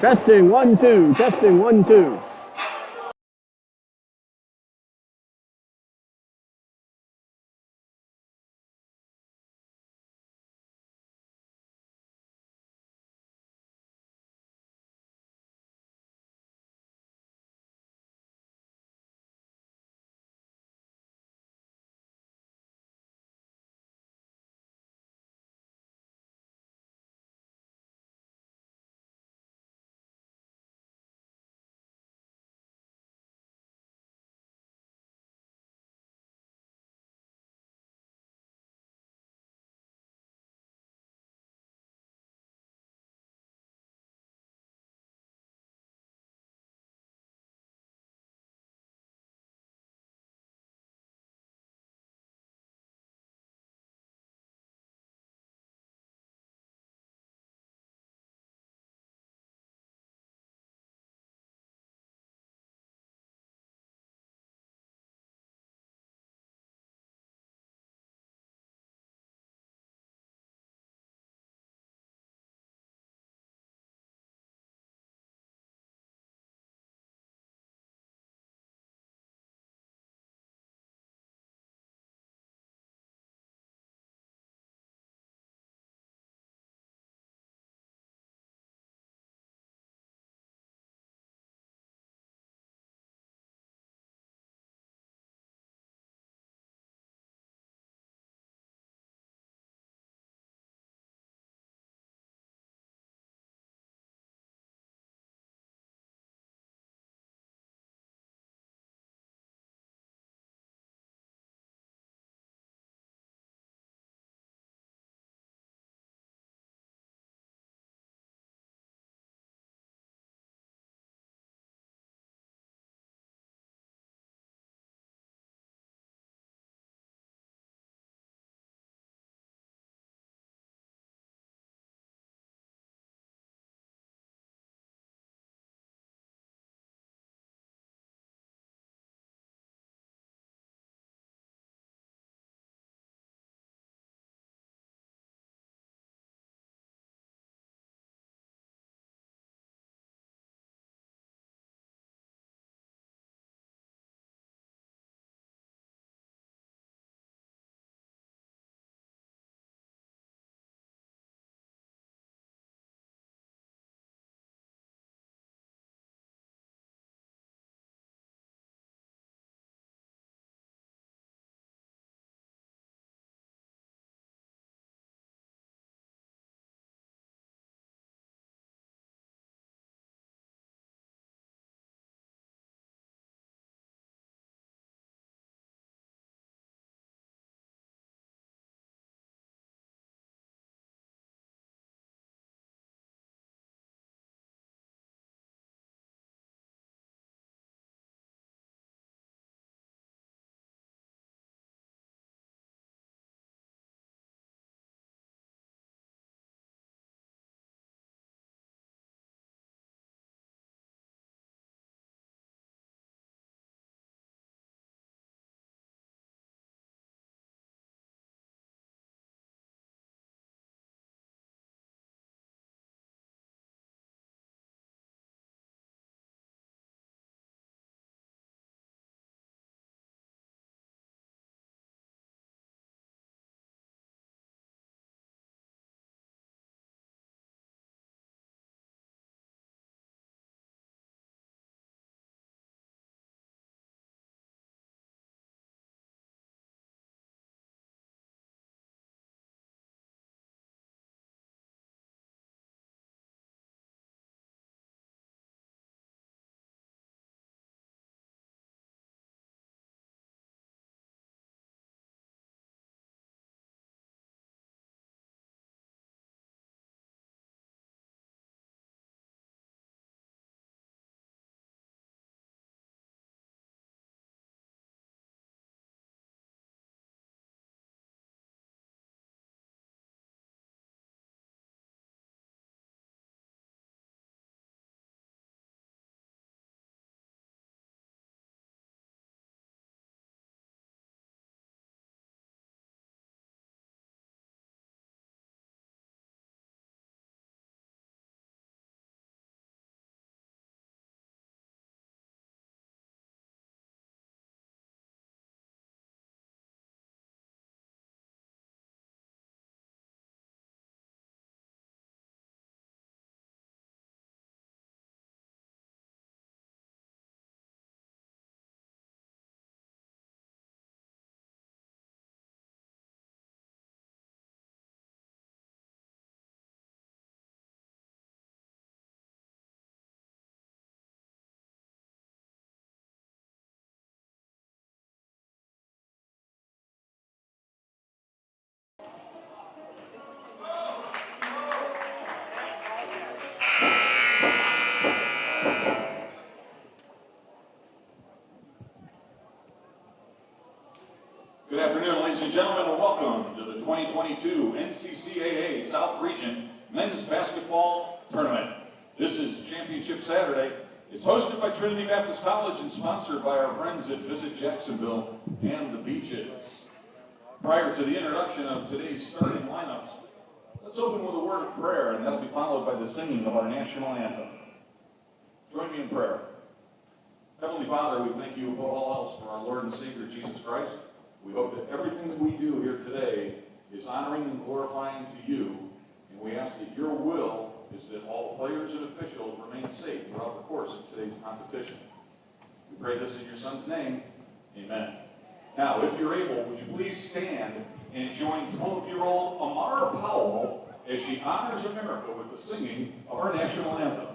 Testing, 1, 2. Testing, 1, 2. gentlemen, welcome to the 2022 NCCAA South Region Men's Basketball Tournament. This is Championship Saturday. It's hosted by Trinity Baptist College and sponsored by our friends at Visit Jacksonville and the Beaches. Prior to the introduction of today's starting lineups, let's open with a word of prayer, and that'll be followed by the singing of our national anthem. Join me in prayer. Heavenly Father, we thank you above all else for our Lord and Savior Jesus Christ. We hope that everything that we do here today is honoring and glorifying to you, and we ask that your will is that all players and officials remain safe throughout the course of today's competition. We pray this in your Son's name. Amen. Now, if you're able, would you please stand and join 12-year-old Amara Powell as she honors America with the singing of our national anthem.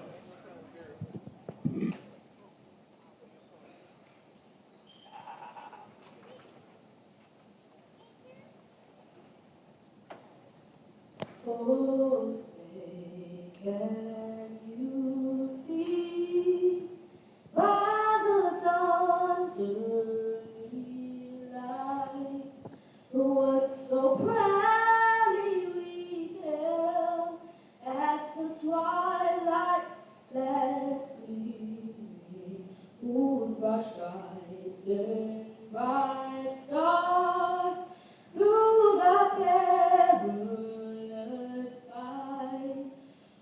Oh, say, can you see by the dawn's early light what so proudly we tell at the twilight's last gleaming, whose rush guides and bright stars through the perilous fight.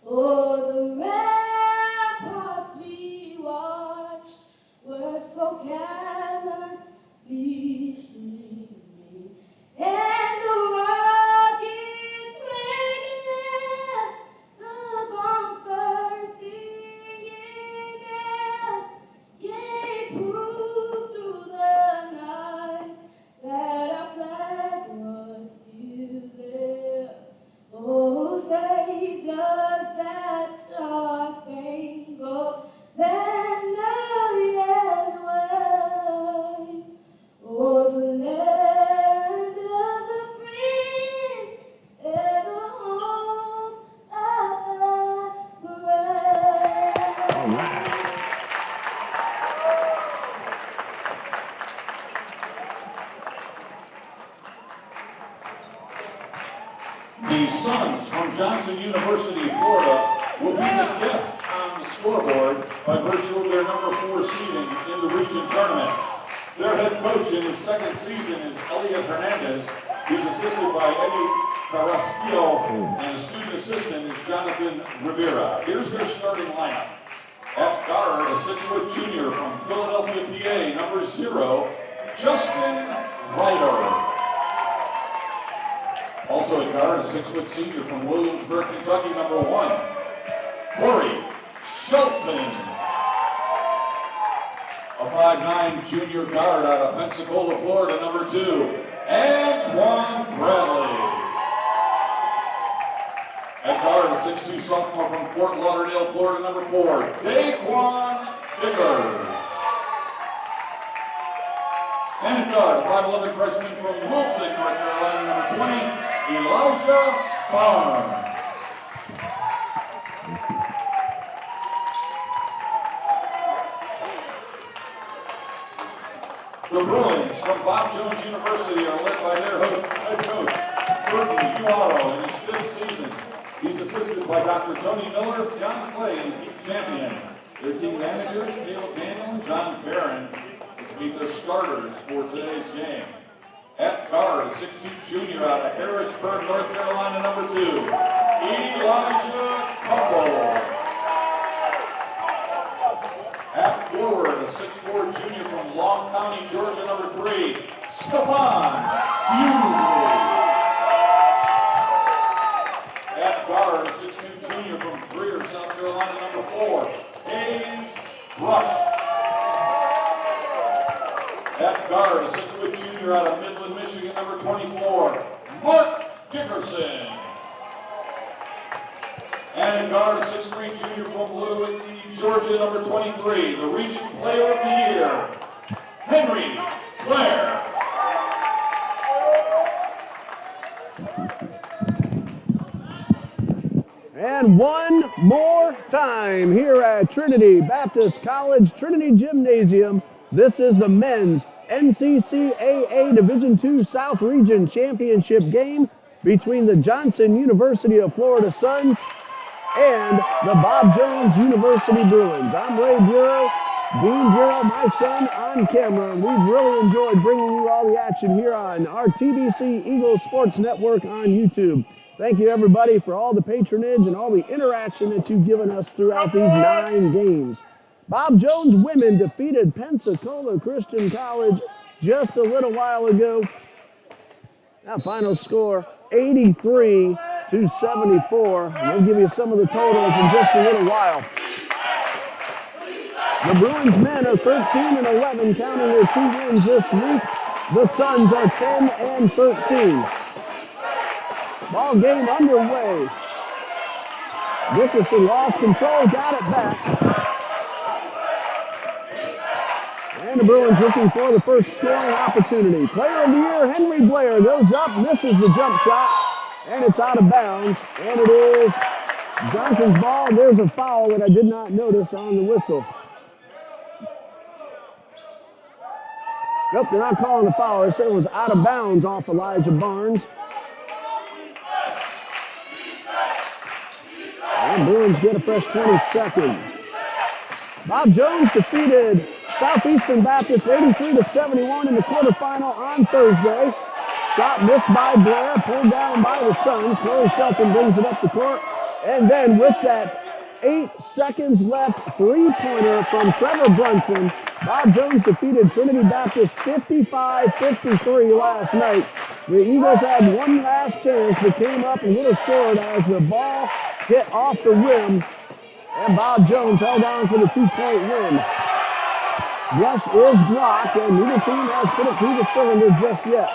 Oh, the ramparts we watched were so gallantly streaming, and the rockets raging there, the bombs bursting in air, gave proof through the night that our flag was still there. Oh, say does that star-spangled banner yet wave o'er the land of the free and the home of the brave? All right. The Suns from Johnson University, Florida, will be the guests on the scoreboard by virtue of their number 4 seeding in the region tournament. Their head coach in his second season is Elliot Hernandez. He's assisted by Eddie Carrasquillo, and the student assistant is Jonathan Rivera. Here's their starting lineup. At guard, a 6-foot junior from Philadelphia, PA, number 0, Justin Ryder. Also at guard, a 6-foot senior from Williamsburg, Kentucky, number 1, Corey Shelton. A 5'9" junior guard out of Pensacola, Florida, number 2, Antoine Bradley. At guard, a 6'2" sophomore from Fort Lauderdale, Florida, number 4, Daquan Vickers. And at guard, a 5'11" freshman from Wilson, North Carolina, number 20, Elijah Barnes. The Bruins from Bob Jones University are led by their head coach, Burton Uaro, in his 5th season. He's assisted by Dr. Tony Miller, John Clay, and Pete Champion. Their team managers, Caleb Daniel and John Barron, to meet their starters for today's game. At guard, a 6'2" junior out of Harrisburg, North Carolina, number 2, Elijah Couple. At forward, a 6'4" junior from Long County, Georgia, number 3, Stefan Hughley. At guard, a 6'2" junior from Greer, South Carolina, number 4, Hayes Rush. At guard, a 6-foot junior out of Midland, Michigan, number 24, Mark Dickerson. And in guard, a 6'3" junior from Blue, Georgia, number 23, the Region Player of the Year, Henry Blair. And one more time here at Trinity Baptist College, Trinity Gymnasium. This is the men's NCCAA Division II South Region Championship game between the Johnson University of Florida Suns and the Bob Jones University Bruins. I'm Ray Bureau, Dean Bureau, my son, on camera, and we've really enjoyed bringing you all the action here on our TBC Eagles Sports Network on YouTube. Thank you, everybody, for all the patronage and all the interaction that you've given us throughout these 9 games. Bob Jones women defeated Pensacola Christian College just a little while ago. That final score, 83-74. We'll give you some of the totals in just a little while. The Bruins men are 13-11, counting their 2 wins this week. The Suns are 10-13. Ball game underway. Dickerson lost control, got it back. And the Bruins looking for the first scoring opportunity. Player of the year, Henry Blair, goes up, misses the jump shot, and it's out of bounds. And it is Johnson's ball. There's a foul that I did not notice on the whistle. Nope, they're not calling a foul. They said it was out of bounds off Elijah Barnes. And Bruins get a fresh 20 seconds. Bob Jones defeated Southeastern Baptist 83-71 in the quarterfinal on Thursday. Shot missed by Blair, pulled down by the Suns. Chloe Shelton brings it up the court. And then with that 8 seconds left, three-pointer from Trevor Brunson, Bob Jones defeated Trinity Baptist 55-53 last night. The Eagles had one last chance, but came up a little short as the ball hit off the rim, and Bob Jones held on for the 2-point win. Rush is blocked, and neither team has put it through the cylinder just yet.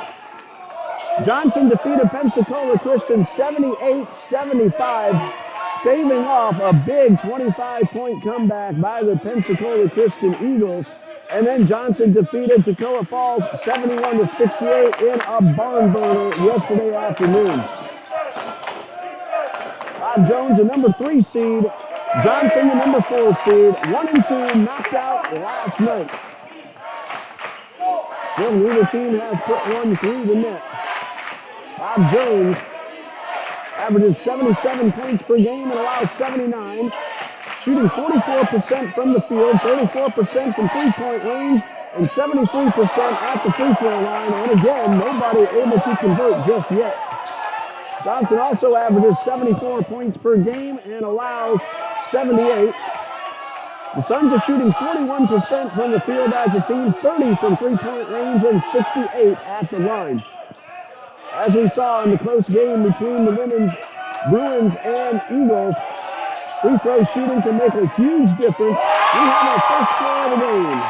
Johnson defeated Pensacola Christian 78-75, staving off a big 25-point comeback by the Pensacola Christian Eagles. And then Johnson defeated Toccoa Falls 71-68 in a barn burner yesterday afternoon. Bob Jones, a number 3 seed. Johnson, the number 4 seed. 1 and 2 knocked out last night. Still, neither team has put one through the net. Bob Jones averages 77 points per game and allows 79. Shooting 44% from the field, 34% from three-point range, and 73% at the free-throw line. And again, nobody able to convert just yet. Johnson also averages 74 points per game and allows 78. The Suns are shooting 41% from the field as a team, 30 from three-point range, and 68 at the line. As we saw in the close game between the women's Bruins and Eagles, free throw shooting can make a huge difference. We have our first score of the game.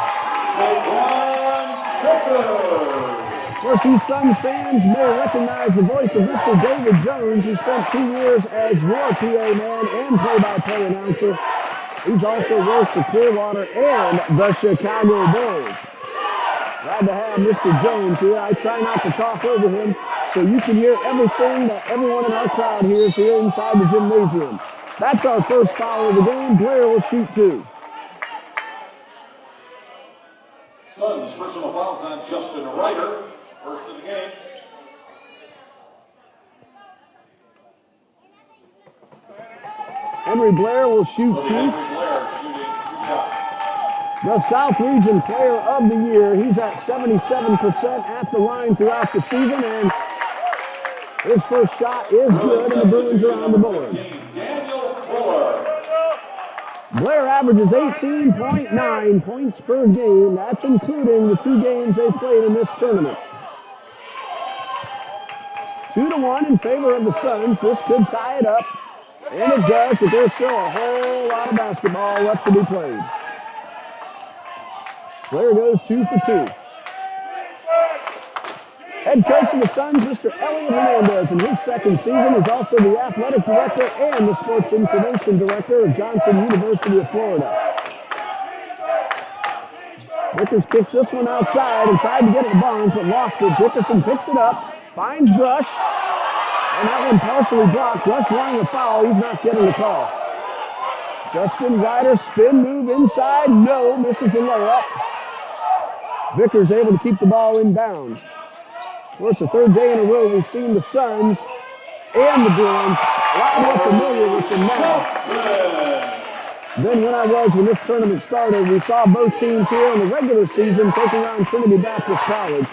Of course, you Suns fans may recognize the voice of Mr. David Jones, who spent 2 years as your PA man and play-by-play announcer. He's also worked for Clearwater and the Chicago Bulls. Glad to have Mr. Jones here. I try not to talk over him, so you can hear everything that everyone in our crowd hears here inside the gymnasium. That's our first foul of the game. Blair will shoot 2. Suns personal fouls on Justin Ryder, first of the game. Henry Blair will shoot 2. Henry Blair shooting 2 shots. The South Region Player of the Year. He's at 77% at the line throughout the season, and his first shot is good, and the Bruins are on the board. Blair averages 18.9 points per game. That's including the 2 games they played in this tournament. 2-1 in favor of the Suns. This could tie it up, and it does, but there's still a whole lot of basketball left to be played. Blair goes 2 for 2. Head coach of the Suns, Mr. Elliot Hernandez, in his second season, is also the athletic director and the sports information director of Johnson University of Florida. Vickers kicks this one outside and tried to get it to Barnes, but lost it. Dickerson picks it up, finds Brush, and that one partially blocked. Brush wanting a foul. He's not getting the call. Justin Ryder, spin move inside. No, misses a layup. Vickers able to keep the ball in bounds. Of course, the third day in a row we've seen the Suns and the Bruins a lot more familiar with them now than when I was when this tournament started. We saw both teams here in the regular season taking on Trinity Baptist College.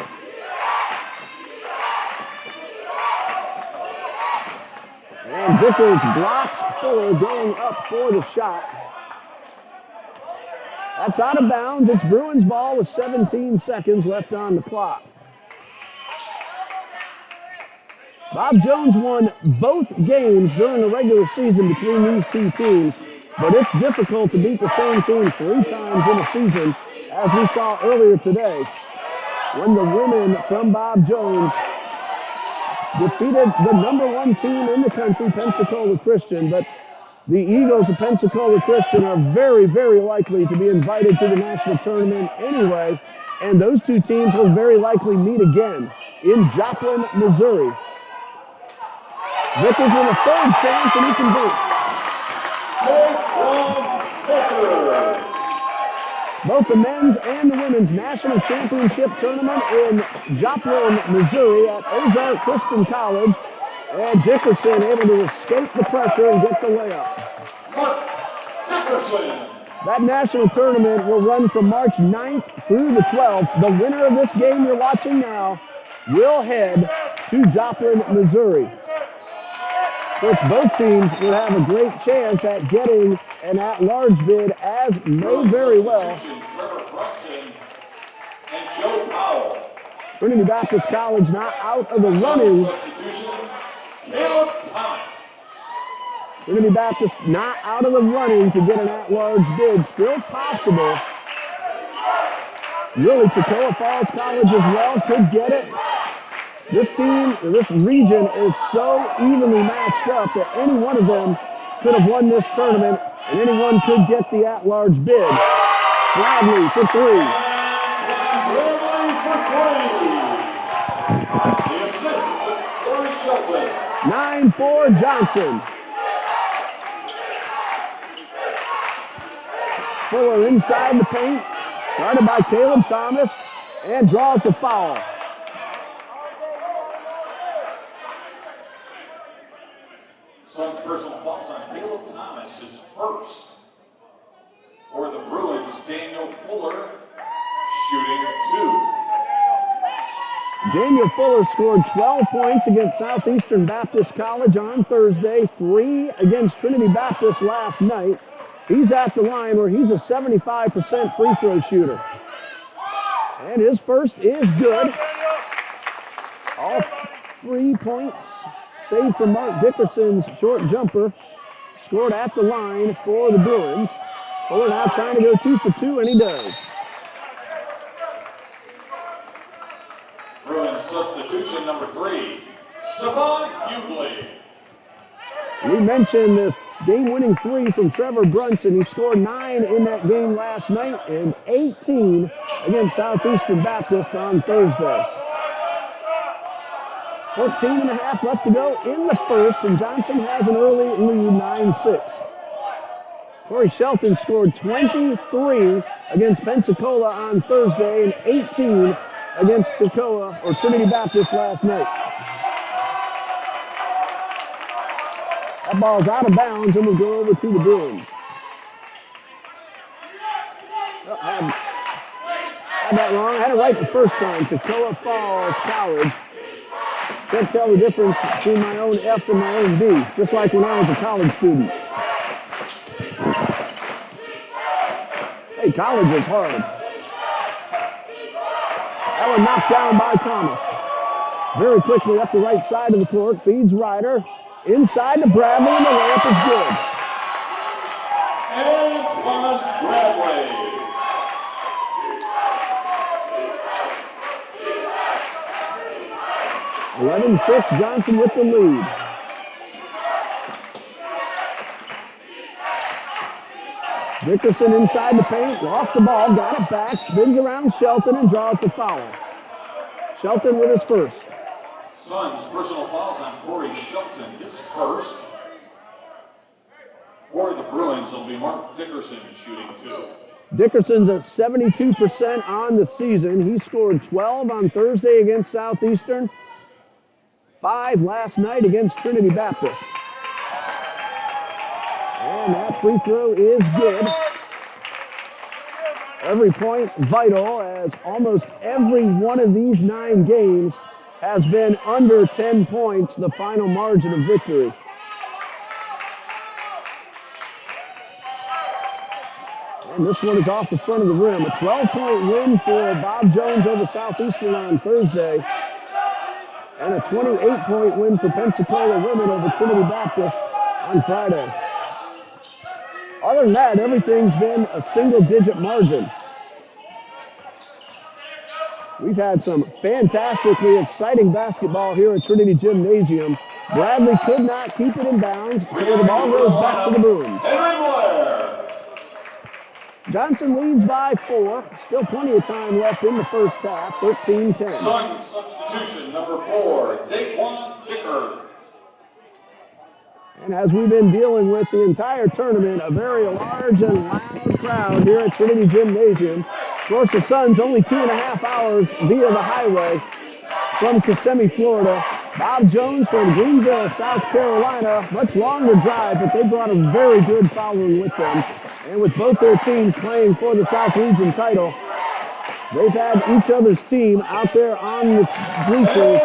And Vickers blocks Fuller going up for the shot. That's out of bounds. It's Bruins ball with 17 seconds left on the clock. Bob Jones won both games during the regular season between these two teams, but it's difficult to beat the same team 3 times in a season, as we saw earlier today, when the women from Bob Jones defeated the #1 team in the country, Pensacola Christian. But the Eagles of Pensacola Christian are very, very likely to be invited to the national tournament anyway, and those two teams will very likely meet again in Joplin, Missouri. Vickers with a third chance, and he converts. Both the men's and the women's national championship tournament in Joplin, Missouri at Ozark Christian College. And Dickerson able to escape the pressure and get the layup. That national tournament will run from March 9th through the 12th. The winner of this game you're watching now will head to Joplin, Missouri. Of course, both teams would have a great chance at getting an at-large bid, as may very well. Trinity Baptist College not out of the running. Trinity Baptist not out of the running to get an at-large bid. Still possible. Really, Toccoa Falls College as well could get it. This team, this region is so evenly matched up that any one of them could have won this tournament, and anyone could get the at-large bid. Bradley for 3. The assist to Corey Shelton. 9-4 Johnson. Fuller inside the paint, guarded by Caleb Thomas, and draws the foul. Suns personal fouls on Caleb Thomas, his first. For the Bruins, Daniel Fuller shooting 2. Daniel Fuller scored 12 points against Southeastern Baptist College on Thursday, 3 against Trinity Baptist last night. He's at the line where he's a 75% free throw shooter. And his first is good. All 3 points, save for Mark Dickerson's short jumper, scored at the line for the Bruins. Fuller now trying to go 2 for 2, and he does. Bruins substitution number 3, Stefan Hughley. We mentioned the game-winning 3 from Trevor Brunson. He scored 9 in that game last night and 18 against Southeastern Baptist on Thursday. 14 and a half left to go in the first, and Johnson has an early lead, 9-6. Corey Shelton scored 23 against Pensacola on Thursday and 18 against Toccoa, or Trinity Baptist, last night. That ball's out of bounds and will go over to the Bruins. Oh, had that wrong. I had it right the first time. Toccoa Falls College. Can't tell the difference between my own F and my own B, just like when I was a college student. Hey, college is hard. That one knocked down by Thomas. Very quickly up the right side of the court, feeds Ryder. Inside to Bradley, and the layup is good. Antoine Bradley. (11-6) Johnson with the lead. Dickerson inside the paint, lost the ball, got it back, spins around Shelton and draws the foul. Shelton with his first. Suns personal fouls on Corey Shelton, his first. For the Bruins, will be Mark Dickerson shooting 2. Dickerson's at 72% on the season. He scored 12 on Thursday against Southeastern, 5 last night against Trinity Baptist. And that free throw is good. Every point vital, as almost every one of these 9 games has been under 10 points, the final margin of victory. And this one is off the front of the rim. A 12-point win for Bob Jones over Southeastern on Thursday. And a 28-point win for Pensacola women over Trinity Baptist on Friday. Other than that, everything's been a single-digit margin. We've had some fantastically exciting basketball here at Trinity Gymnasium. Bradley could not keep it in bounds, so the ball goes back to the Bruins. Johnson leads by 4. Still plenty of time left in the first half, 13-10. Sun substitution, number 4, Daquan Dicker. And as we've been dealing with the entire tournament, a very large and loud crowd here at Trinity Gymnasium. Of course, the Suns only 2.5 hours via the highway from Kissimmee, Florida. Bob Jones from Greenville, South Carolina. Much longer drive, but they brought a very good following with them. And with both their teams playing for the South Region title, they've had each other's team out there on the bleachers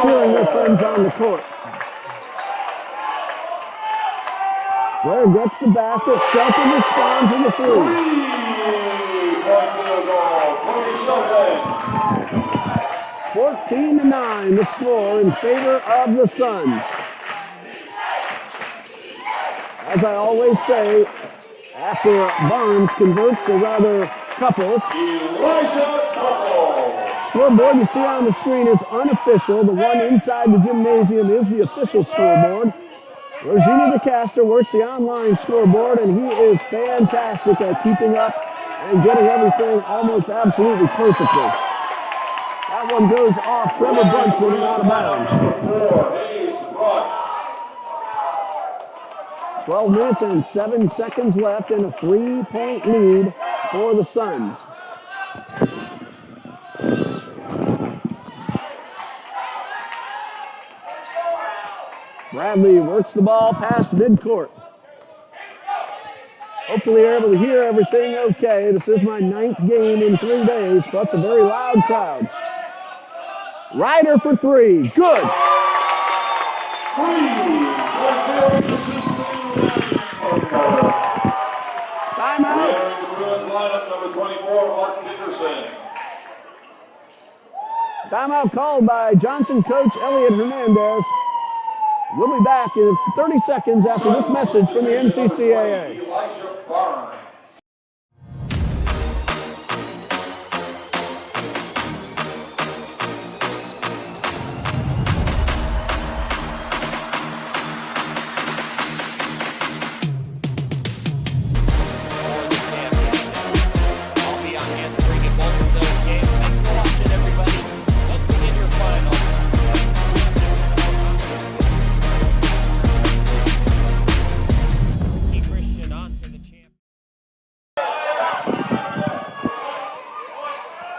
cheering their friends on the court. Blair gets the basket. Shelton responds with a 3. 3-point field goal, Cody Shelton. 14-9, the score in favor of the Suns. As I always say, after Barnes converts, or rather couples, Elijah Couple. scoreboard you see on the screen is unofficial. The one inside the gymnasium is the official scoreboard. Rosini DeCaster works the online scoreboard, and he is fantastic at keeping up and getting everything almost absolutely perfectly. That one goes off Trevor Brunson and out of bounds. 12 minutes and 7 seconds left, and a 3-point lead for the Suns. Bradley works the ball past midcourt. Hopefully you're able to hear everything okay. This is my 9th game in 3 days, plus a very loud crowd. Ryder for 3. Good. Timeout. The Bruins lineup, number 24, Mark Dickerson. Timeout called by Johnson coach Elliot Hernandez. We'll be back in 30 seconds after this message from the NCCAA. Elijah Barnes.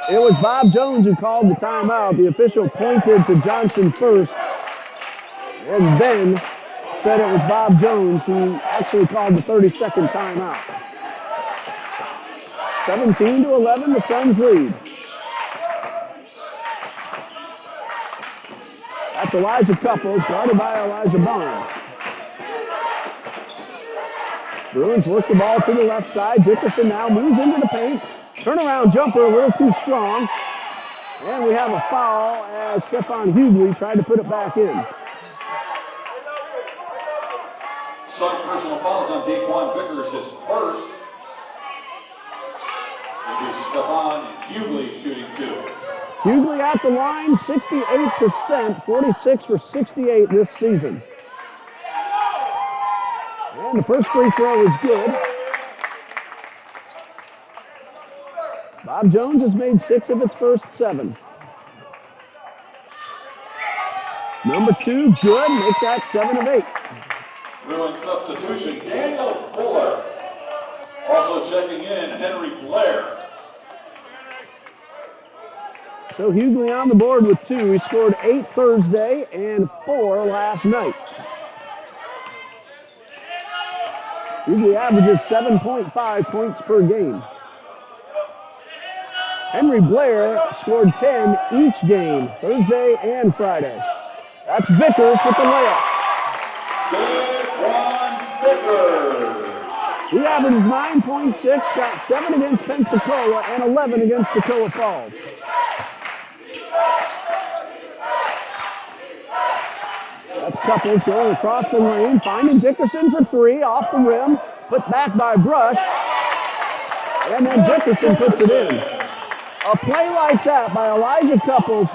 It was Bob Jones who called the timeout. The official pointed to Johnson first and then said it was Bob Jones who actually called the 30-second timeout. 17-11, the Suns lead. That's Elijah Couples, guarded by Elijah Barnes. Bruins work the ball to the left side. Dickerson now moves into the paint. Turnaround jumper a little too strong. And we have a foul as Stefan Hughley tried to put it back in. Suns personal fouls on Daquan Vickers, his first. It is Stefan Hughley shooting 2. Hughley at the line, 68%, 46 for 68 this season. And the first free throw is good. Bob Jones has made 6 of its first 7. Number 2, good. Make that 7 of 8. Bruins substitution, Daniel Fuller. Also checking in, Henry Blair. So Hughley on the board with 2. He scored 8 Thursday and 4 last night. Hughley averages 7.5 points per game. Henry Blair scored 10 each game, Thursday and Friday. That's Vickers with the layup. Daquan Vickers. He averages 9.6, got 7 against Pensacola and 11 against Toccoa Falls. That's Couples going across the lane, finding Dickerson for 3, off the rim, put back by Brush, and then Dickerson puts it in. A play like that by Elijah Couples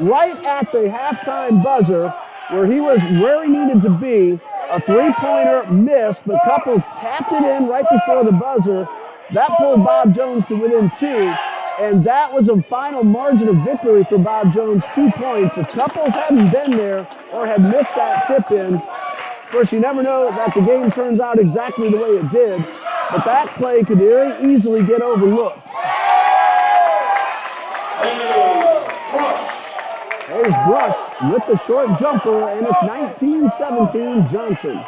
right at the halftime buzzer where he was where he needed to be. A 3-pointer missed, but Couples tapped it in right before the buzzer. That pulled Bob Jones to within 2, and that was a final margin of victory for Bob Jones, 2 points. If Couples hadn't been there or had missed that tip-in, of course, you never know that the game turns out exactly the way it did, but that play could very easily get overlooked. Hayes Brush with the short jumper, and it's 19-17 Johnson.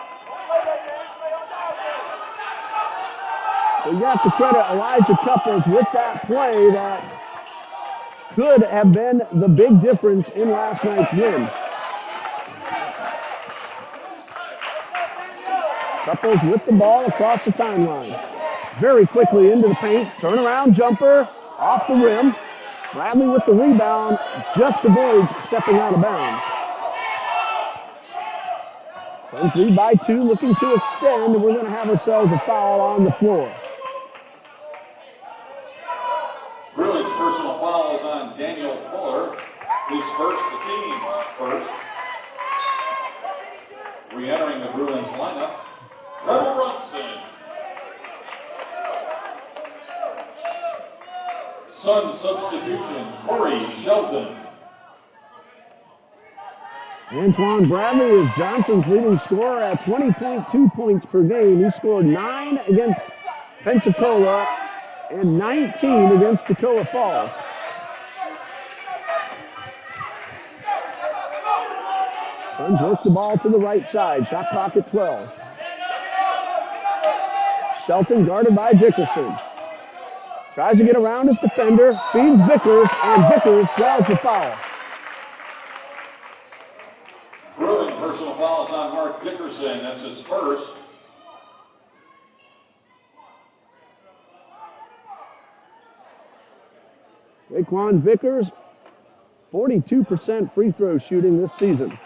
So you have to credit Elijah Couples with that play that could have been the big difference in last night's win. Couples with the ball across the timeline. Very quickly into the paint, turnaround jumper, off the rim. Bradley with the rebound, just avoids stepping out of bounds. Suns lead by 2, looking to extend, and we're going to have ourselves a foul on the floor. Bruins personal fouls on Daniel Fuller. His first, the team's first. Re-entering the Bruins lineup, Trevor Brunson. Sun substitution, Corey Shelton. Antoine Bradley is Johnson's leading scorer at 20.2 points per game. He scored 9 against Pensacola and 19 against Toccoa Falls. Suns work the ball to the right side. Shot clock at 12. Shelton guarded by Dickerson. Tries to get around his defender, feeds Vickers, and Vickers draws the foul. Bruin personal fouls on Mark Dickerson. That's his first. Daquan Vickers, 42% free throw shooting this season.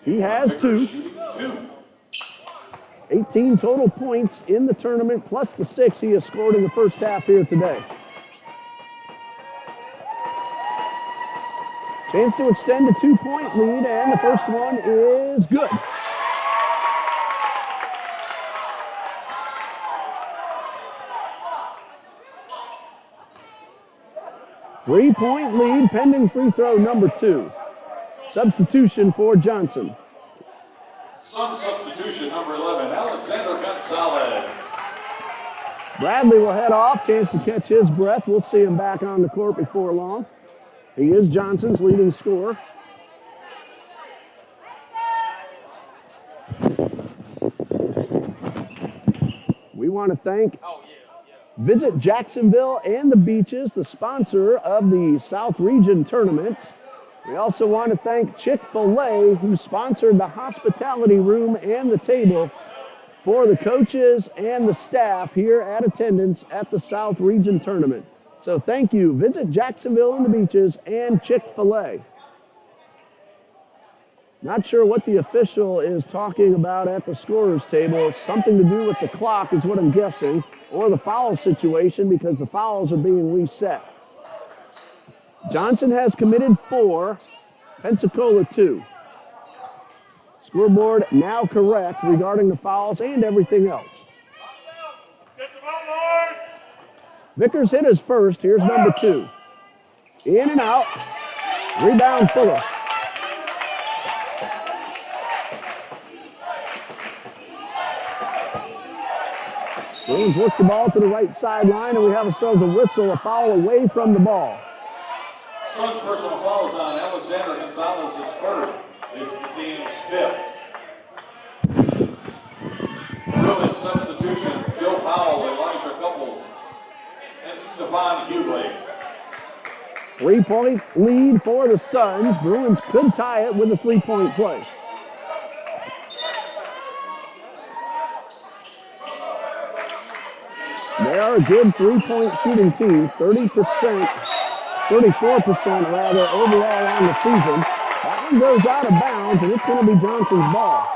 He has 2. 18 total points in the tournament, plus the 6 he has scored in the first half here today. Chance to extend a 2-point lead, and the first one is good. Three-point lead, pending free throw number 2. Substitution for Johnson. Sun substitution number 11, Alexander Gonzalez. Bradley will head off, chance to catch his breath. We'll see him back on the court before long. He is Johnson's leading scorer. We want to thank Visit Jacksonville and the Beaches, the sponsor of the South Region tournaments. We also want to thank Chick-fil-A, who sponsored the hospitality room and the table for the coaches and the staff here at attendance at the South Region tournament. So thank you. Visit Jacksonville and the Beaches and Chick-fil-A. Not sure what the official is talking about at the scorer's table. Something to do with the clock is what I'm guessing, or the foul situation because the fouls are being reset. Johnson has committed 4, Pensacola 2. Scoreboard now correct regarding the fouls and everything else. Vickers hit his first. Here's number 2. In and out. Rebound Fuller. Bruins work the ball to the right sideline, and we have ourselves a whistle, a foul away from the ball. Suns personal fouls on Alexander Gonzalez's first. It's the team's fifth. Bruins substitution, Joe Powell, Elijah Couple, and Stephon Hughley. 3-point lead for the Suns. Bruins could tie it with a 3-point play. They are a good 3-point shooting team, 34% rather overall on the season. That one goes out of bounds, and it's going to be Johnson's ball.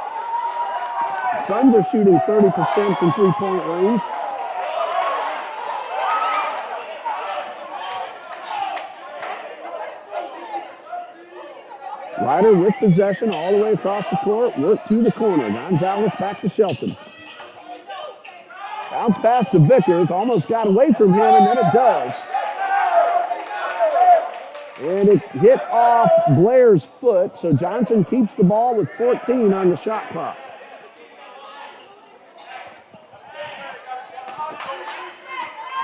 The Suns are shooting 30% from 3-point range. Ryder with possession all the way across the court, work to the corner. Gonzalez back to Shelton. Bounce pass to Vickers, almost got away from him, and then it does. And it hit off Blair's foot, so Johnson keeps the ball with 14 on the shot clock.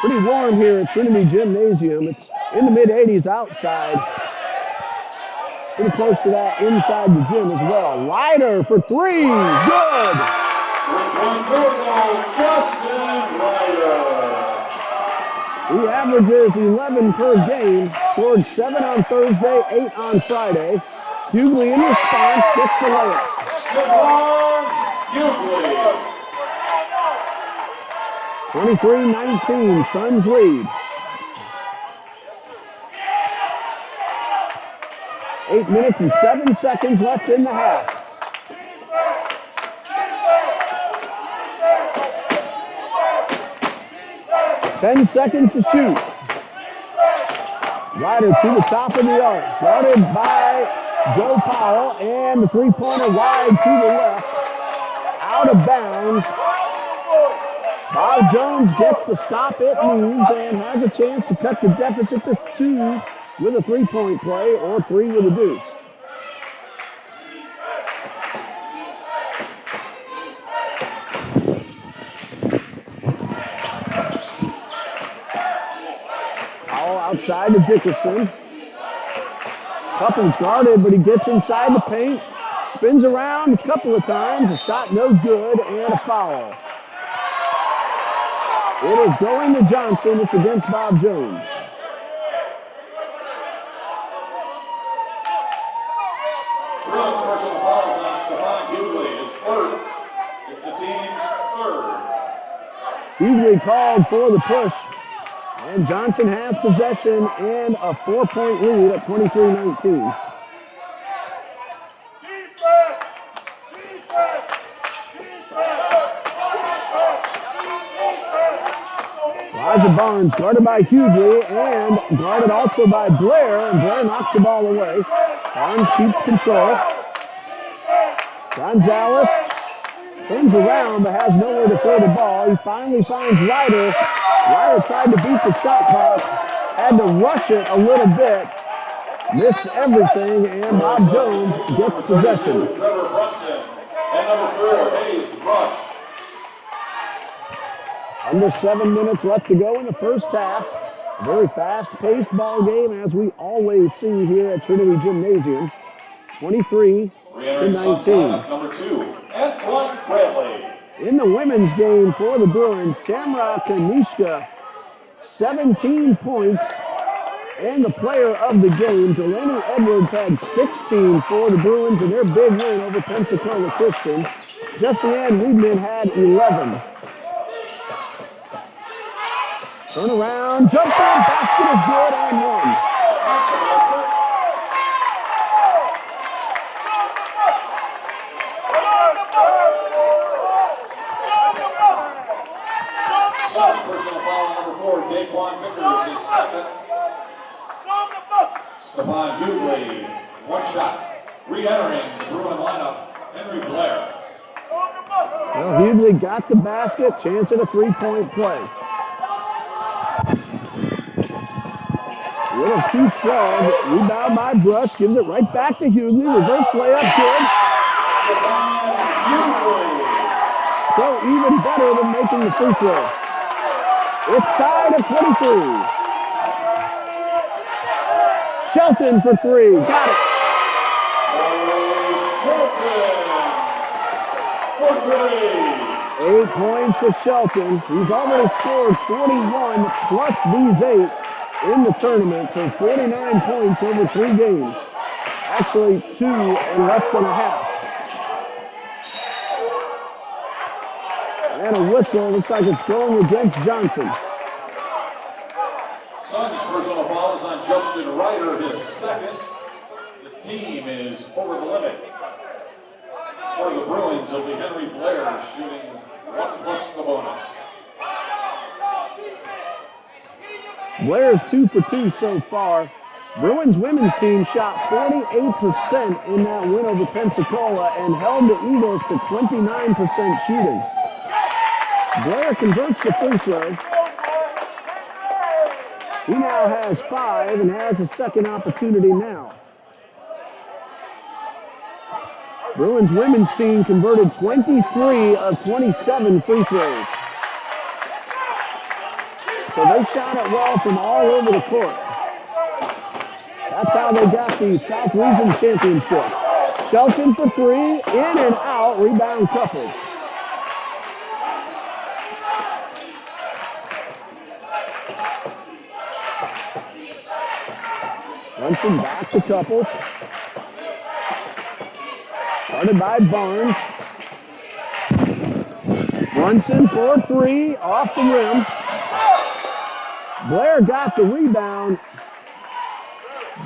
Pretty warm here at Trinity Gymnasium. It's in the mid-80s outside. Pretty close to that inside the gym as well. Ryder for three, good! Justin Ryder. He averages 11 per game, scored 7 on Thursday, 8 on Friday. Hughley in response gets the layup. Stephon Hughley. 23-19, Suns lead. 8 minutes and 7 seconds left in the half. Ten seconds to shoot. Ryder to the top of the arc. Guarded by Joe Powell, and the three-pointer wide to the left. Out of bounds. Bob Jones gets the stop it needs and has a chance to cut the deficit to 2 with a three-point play or 3 with a deuce. All outside to Dickerson. Couples guarded, but he gets inside the paint. Spins around a couple of times. A shot no good and a foul. It is going to Johnson. It's against Bob Jones. Bruins personal fouls on Stephon Hughley. His first. It's the team's third. Hughley called for the push. And Johnson has possession and a 4-point lead at 23-19. Elijah Barnes guarded by Hughley and guarded also by Blair, and Blair knocks the ball away. Barnes keeps control. Gonzalez turns around but has nowhere to throw the ball. He finally finds Ryder. Ryder tried to beat the shot clock, had to rush it a little bit, missed everything, and Bob Jones gets possession. Trevor Brunson and number 4, Hayes Rush. Under 7 minutes left to go in the first half. A very fast-paced ball game, as we always see here at Trinity Gymnasium. 23-19. Number 2, Antoine Bradley. In the women's game for the Bruins, Tamara Kanishka, 17 points, and the player of the game. Delaney Edwards had 16 for the Bruins in their big win over Pensacola Christian. Jessie-Ann Weedman had 11. Turn around, jump in, basket is good and one. Suns personal foul on number 4, Daquan Vickers, his second. Stephon Hughley, one shot. Re-entering the Bruin lineup, Henry Blair. Well, Hughley got the basket, chance at a three-point play. A little too strong. Rebound by Brush, gives it right back to Hughley. Reverse layup, good. So even better than making the free throw. It's tied at 23. Shelton for three. Got it. For three. 8 points for Shelton. He's already scored 41 plus these 8 in the tournament, so 49 points over 3 games. Actually, 2 in less than a half. And a whistle. Looks like it's going against Johnson. Suns' personal foul is on Justin Ryder, his second. The team is over the limit. For the Bruins, it'll be Henry Blair shooting 1 plus the bonus. Blair's 2 for 2 so far. Bruins women's team shot 48% in that win over Pensacola and held the Eagles to 29% shooting. Blair converts the free throw. He now has 5 and has a second opportunity now. Bruins women's team converted 23 of 27 free throws. So they shot it well from all over the court. That's how they got the South Region Championship. Shelton for 3, in and out, rebound Couples. Brunson back to Couples. Started by Barnes. Brunson for 3, off the rim. Blair got the rebound,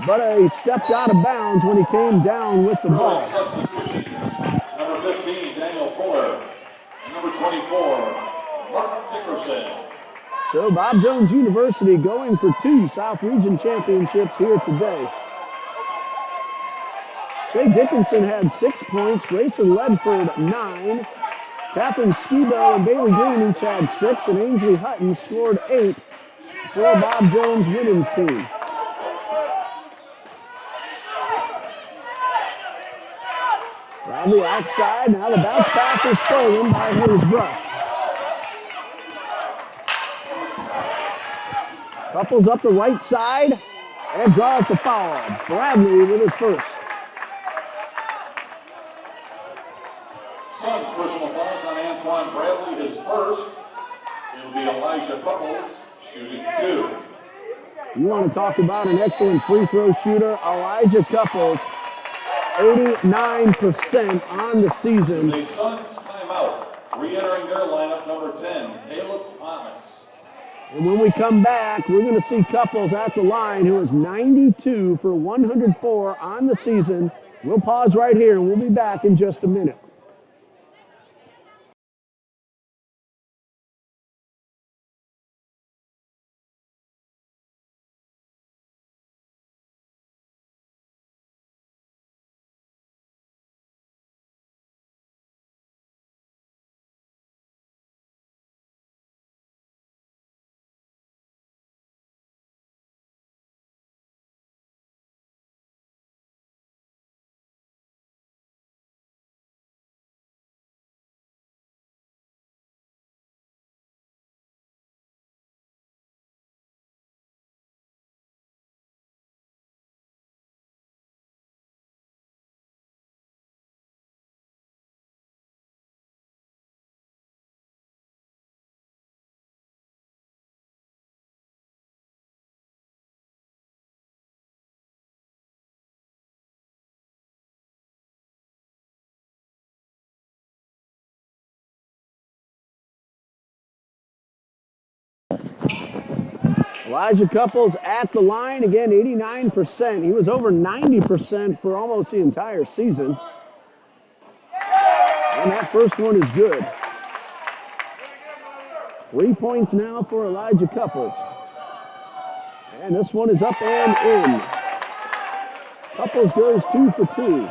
but he stepped out of bounds when he came down with the ball. Substitution. Number 15, Daniel Fuller. And number 24, Mark Dickerson. So Bob Jones University going for 2 South Region championships here today. Shay Dickinson had 6 points, Grayson Ledford 9. Catherine Skibo and Bailey Green each had 6, and Ainsley Hutton scored 8 for Bob Jones women's team. Bradley outside, now the bounce pass is stolen by Hayes Brush. Couples up the right side and draws the foul. Bradley with his first. Suns' personal fouls on Antoine Bradley, his first. It'll be Elijah Couples shooting 2. You want to talk about an excellent free throw shooter? Elijah Couples, 89% on the season. A Suns timeout. Re-entering their lineup, number 10, Caleb Thomas. And when we come back, we're going to see Couples at the line, who is 92 for 104 on the season. We'll pause right here, and we'll be back in just a minute. Elijah Couples at the line, again, 89%. He was over 90% for almost the entire season. And that first one is good. 3 points now for Elijah Couples. And this one is up and in. Couples goes 2 for 2.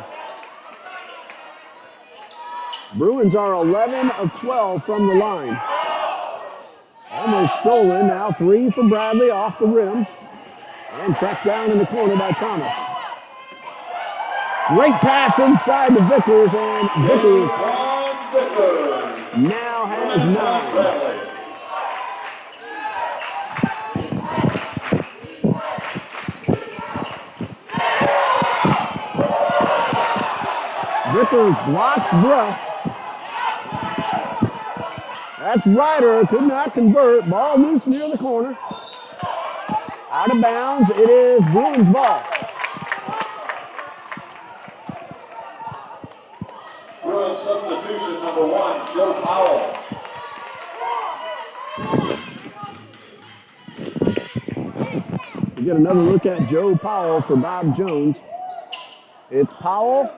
Bruins are 11 of 12 from the line. Almost stolen, now 3 for Bradley off the rim. And tracked down in the corner by Thomas. Great pass inside to Vickers, and Vickers now has 9. Bradley. Vickers blocks breath. That's Ryder, could not convert. Ball loose near the corner. Out of bounds, it is Bruins ball. Bruins substitution number 1, Joe Powell. We get another look at Joe Powell for Bob Jones. It's Powell,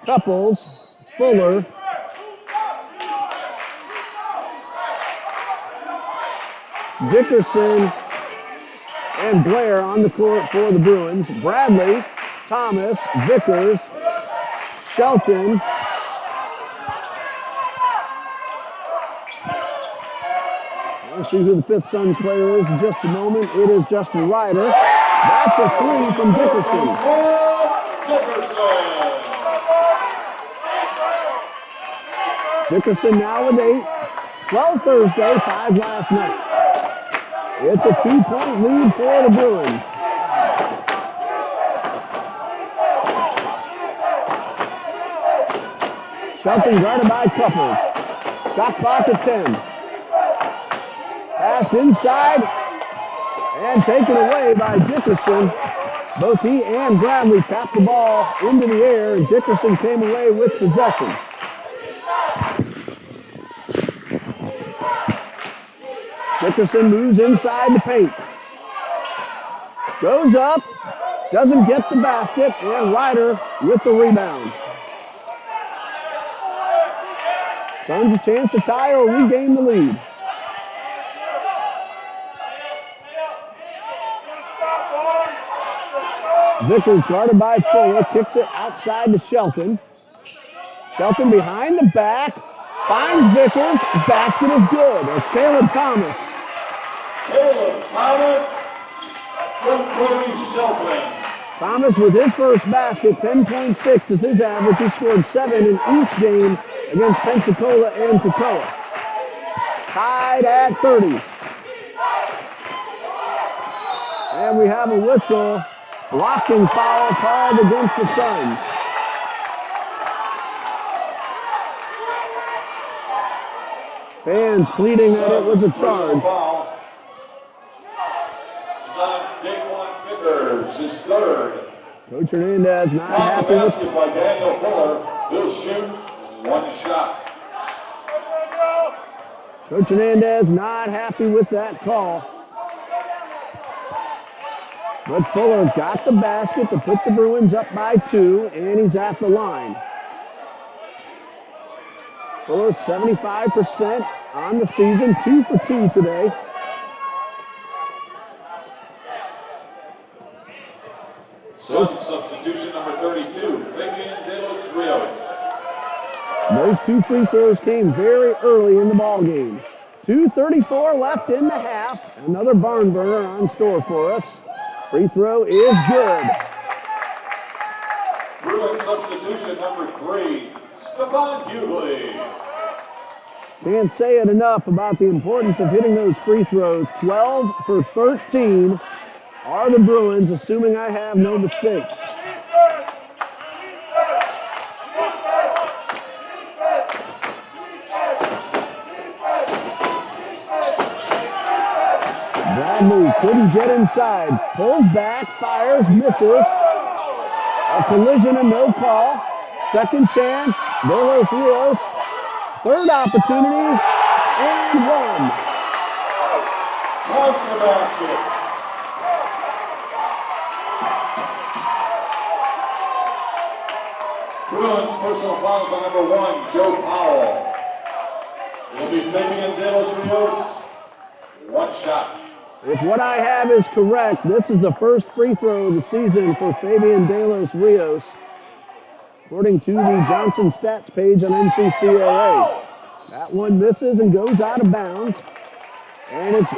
Couples, Fuller, Dickerson, and Blair on the court for the Bruins. Bradley, Thomas, Vickers, Shelton, we'll see who the 5th Suns player is in just a moment. It is Justin Ryder. That's a 3 from Dickerson. Dickerson now with 8. 12 Thursday, 5 last night. It's a 2-point lead for the Bruins. Shelton guarded by Couples. Shot clock at 10. Passed inside and taken away by Dickerson. Both he and Bradley tapped the ball into the air, and Dickerson came away with possession. Dickerson moves inside the paint. Goes up, doesn't get the basket, and Ryder with the rebound. Suns a chance to tie or regain the lead. Vickers guarded by Fuller, kicks it outside to Shelton. Shelton behind the back, finds Vickers, basket is good. Caleb Thomas. Caleb Thomas from Cody Shelton. Thomas with his first basket, 10.6 is his average. He scored 7 in each game against Pensacola and Toccoa. Tied at 30. And we have a whistle. Blocking foul called against the Suns. Fans pleading that it was a charge. Daquan Vickers, his 3rd. Coach Hernandez not happy with basket by Daniel Fuller. He'll shoot 1 shot. Coach Hernandez not happy with that call. But Fuller got the basket to put the Bruins up by 2, and he's at the line. Fuller 75% on the season, 2 for 2 today. Suns substitution number 32, Fabian De Los Rios. Those 2 free throws came very early in the ball game. 2:34 left in the half. Another barn burner on store for us. Free throw is good. Bruins substitution number 3, Stefan Hughley. Can't say it enough about the importance of hitting those free throws. 12 for 13 are the Bruins, assuming I have no mistakes. Bradley couldn't get inside. Pulls back, fires, misses. A collision and no call. Second chance, De Los Rios. Third opportunity, and 1. Off the basket. Bruins personal fouls on number 1, Joe Powell. It'll be Fabian De Los Rios. 1 shot. If what I have is correct, this is the first free throw of the season for Fabian De Los Rios, according to the Johnson stats page on NCCAA. That one misses and goes out of bounds. And it's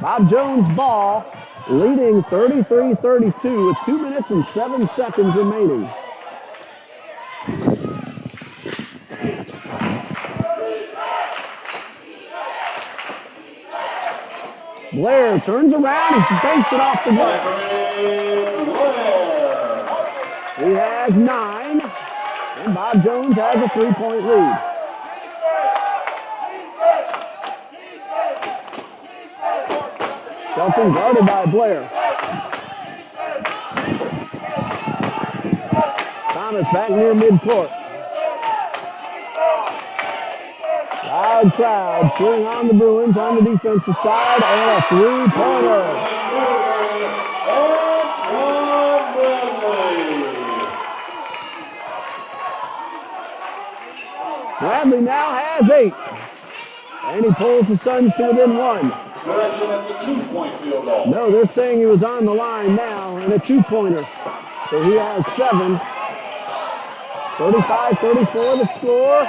Bob Jones' ball, leading 33-32 with 2 minutes and 7 seconds remaining. Blair turns around and banks it off the glass. He has 9, and Bob Jones has a 3-point lead. Shelton guarded by Blair. Thomas back near midcourt. Loud crowd cheering on the Bruins on the defensive side, and a 3-pointer. Bradley now has 8, and he pulls the Suns to within 1. Correction, that's a 2-point field goal. No, they're saying he was on the line now, and a 2-pointer. So he has 7. 35-34 the score.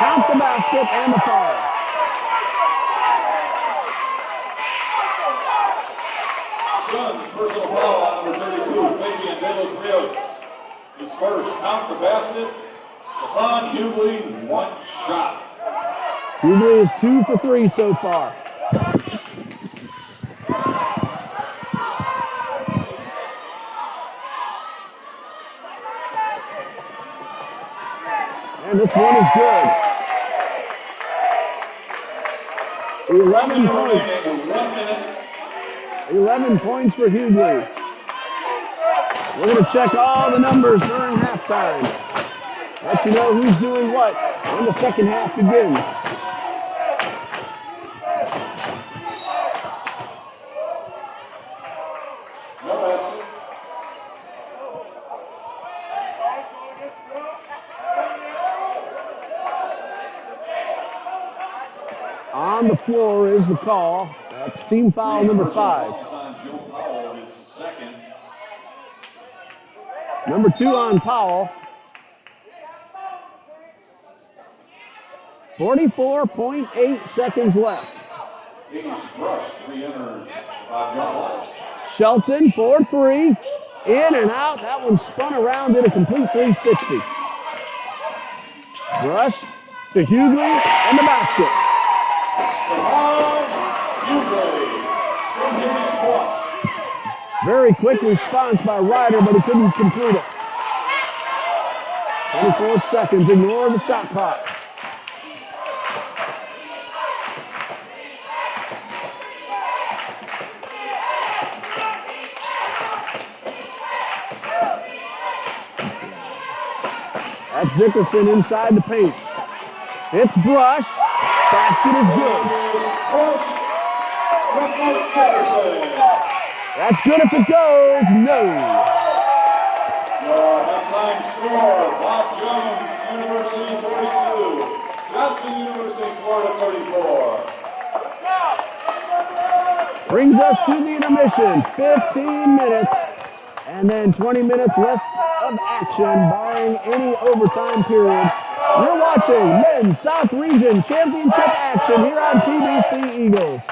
Count the basket and the foul. Suns personal foul on number 32, Fabian De Los Rios. His first. Count the basket. Stephon Hughley, 1 shot. Hughley is 2 for 3 so far. And this one is good. 11 points. 1 minute. 11 points for Hughley. We're going to check all the numbers during halftime. Let you know who's doing what when the second half begins. No basket. On the floor is the call. That's team foul number 5. On Joe Powell, his second. Number 2 on Powell. 44.8 seconds left. Ace Brush re-enters Bob Jones. Shelton for 3. In and out. That one spun around, did a complete 360. Brush to Hughley and the basket. Stephon Hughley from Jimmy Squash. Very quick response by Ryder, but he couldn't complete it. 24 seconds. Ignore the shot clock. That's Dickerson inside the paint. It's Brush. Basket is good. Brush from Mike Dickerson. That's good if it goes. No. Your halftime score, Bob Jones, University 42. Johnson University, Florida 34. Brings us to the intermission. 15 minutes. And then 20 minutes less of action, barring any overtime period. You're watching Men's South Region Championship action here on TBC Eagles.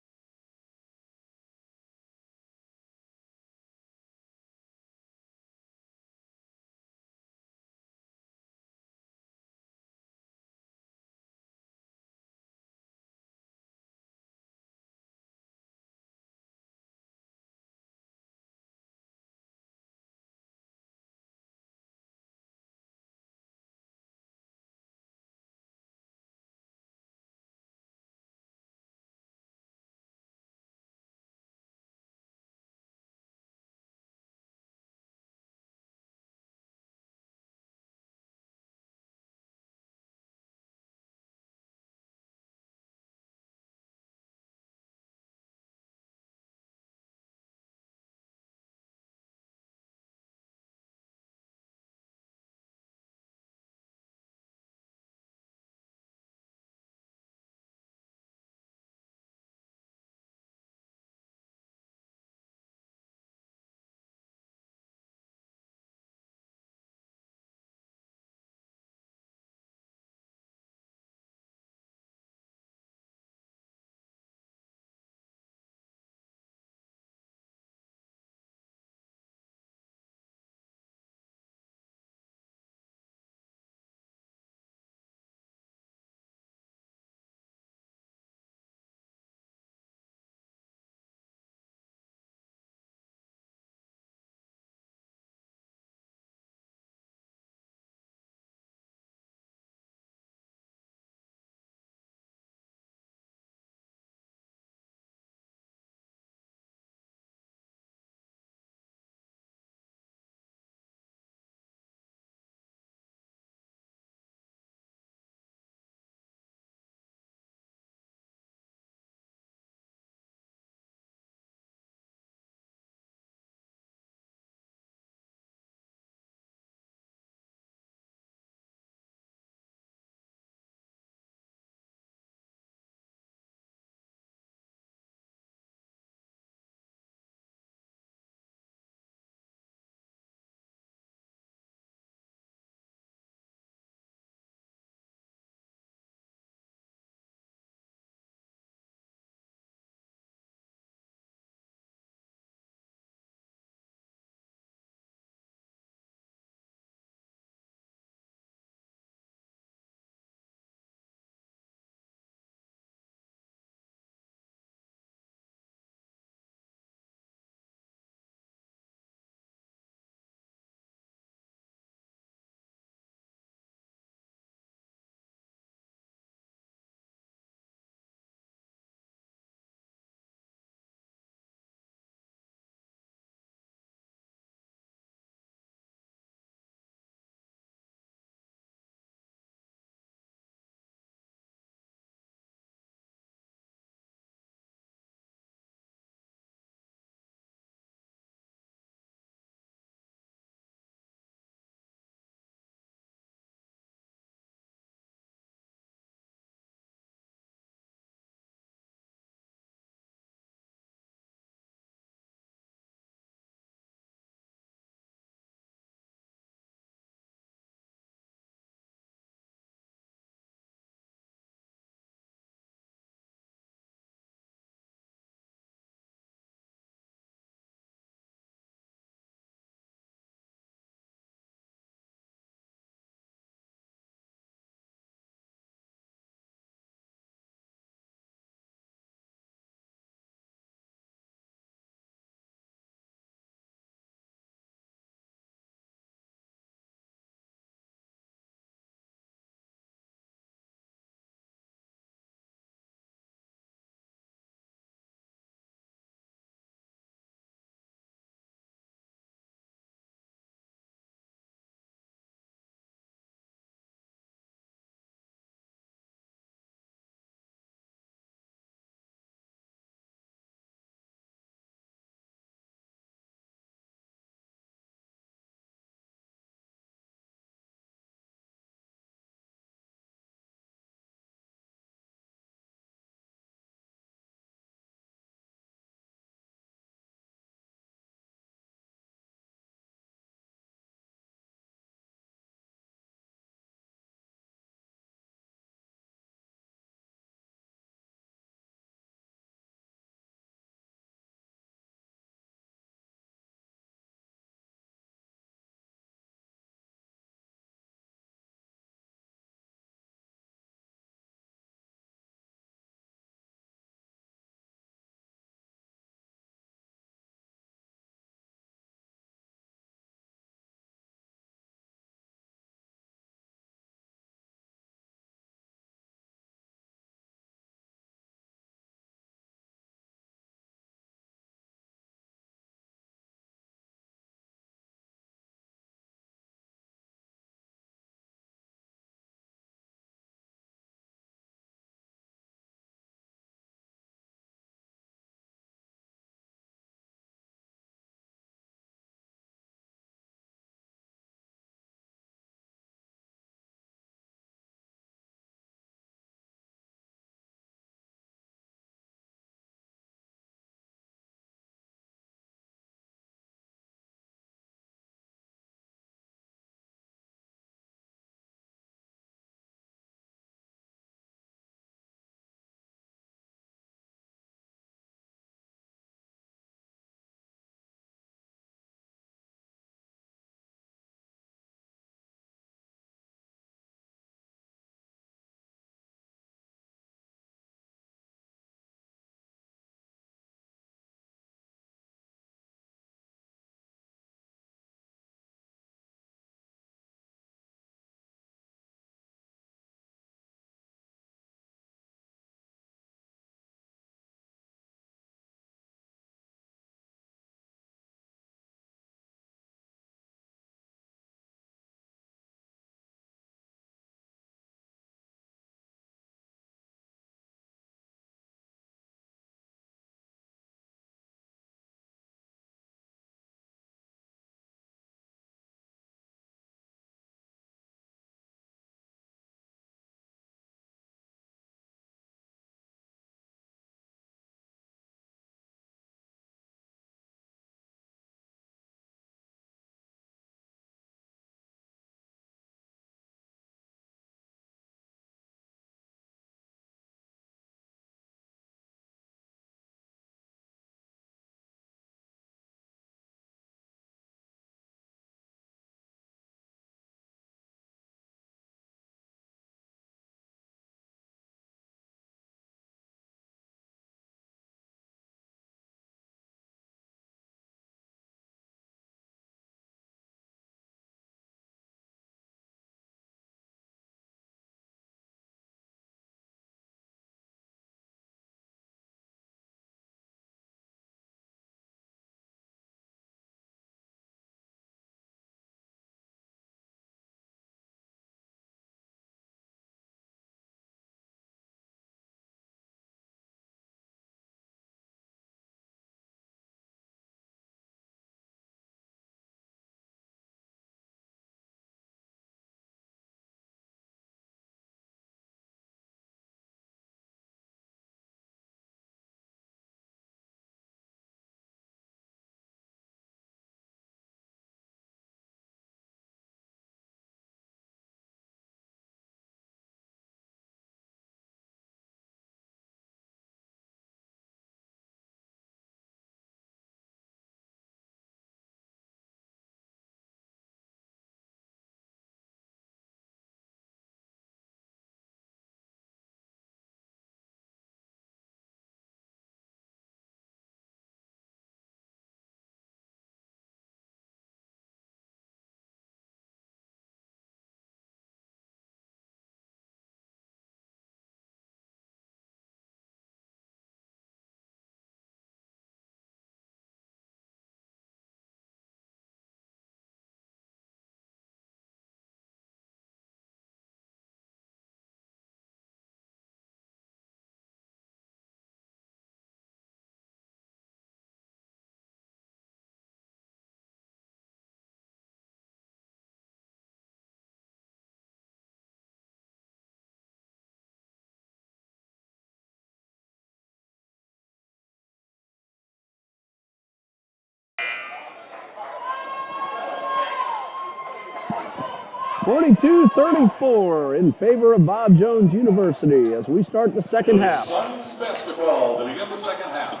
42-34 in favor of Bob Jones University as we start the second half. Suns basketball to begin the second half.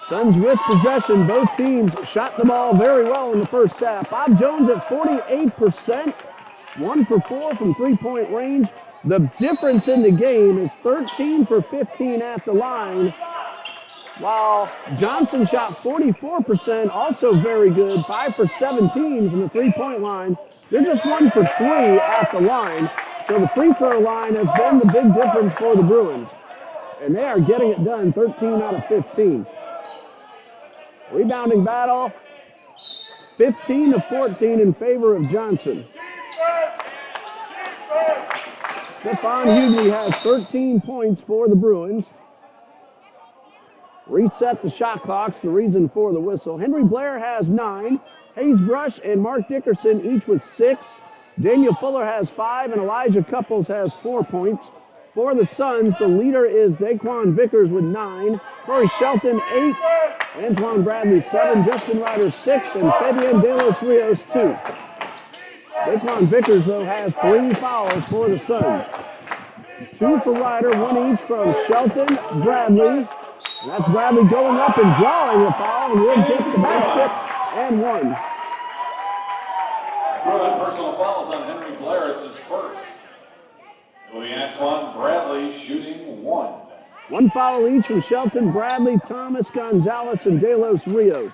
Suns with possession. Both teams shot the ball very well in the first half. Bob Jones at 48%, 1 for 4 from three-point range. The difference in the game is 13 for 15 at the line, while Johnson shot 44%, also very good, 5 for 17 from the three-point line. They're just 1 for 3 at the line, so the free throw line has been the big difference for the Bruins. And they are getting it done, 13 out of 15. Rebounding battle, 15-14 in favor of Johnson. Stephon Hughley has 13 points for the Bruins. Reset the shot clocks, the reason for the whistle. Henry Blair has 9. Hayes Brush and Mark Dickerson each with 6. Daniel Fuller has 5, and Elijah Couples has 4 points. For the Suns, the leader is Daquan Vickers with 9. Corey Shelton, 8. Antoine Bradley, 7. Justin Ryder, 6. And Fabian De Los Rios, 2. Daquan Vickers, though, has 3 fouls for the Suns. 2 for Ryder, 1 each from Shelton, Bradley. And that's Bradley going up and drawing a foul, and will get the basket and 1. Good personal fouls on Henry Blair. It's his first. It'll be Antoine Bradley shooting 1. 1 foul each from Shelton, Bradley, Thomas, Gonzalez, and De Los Rios.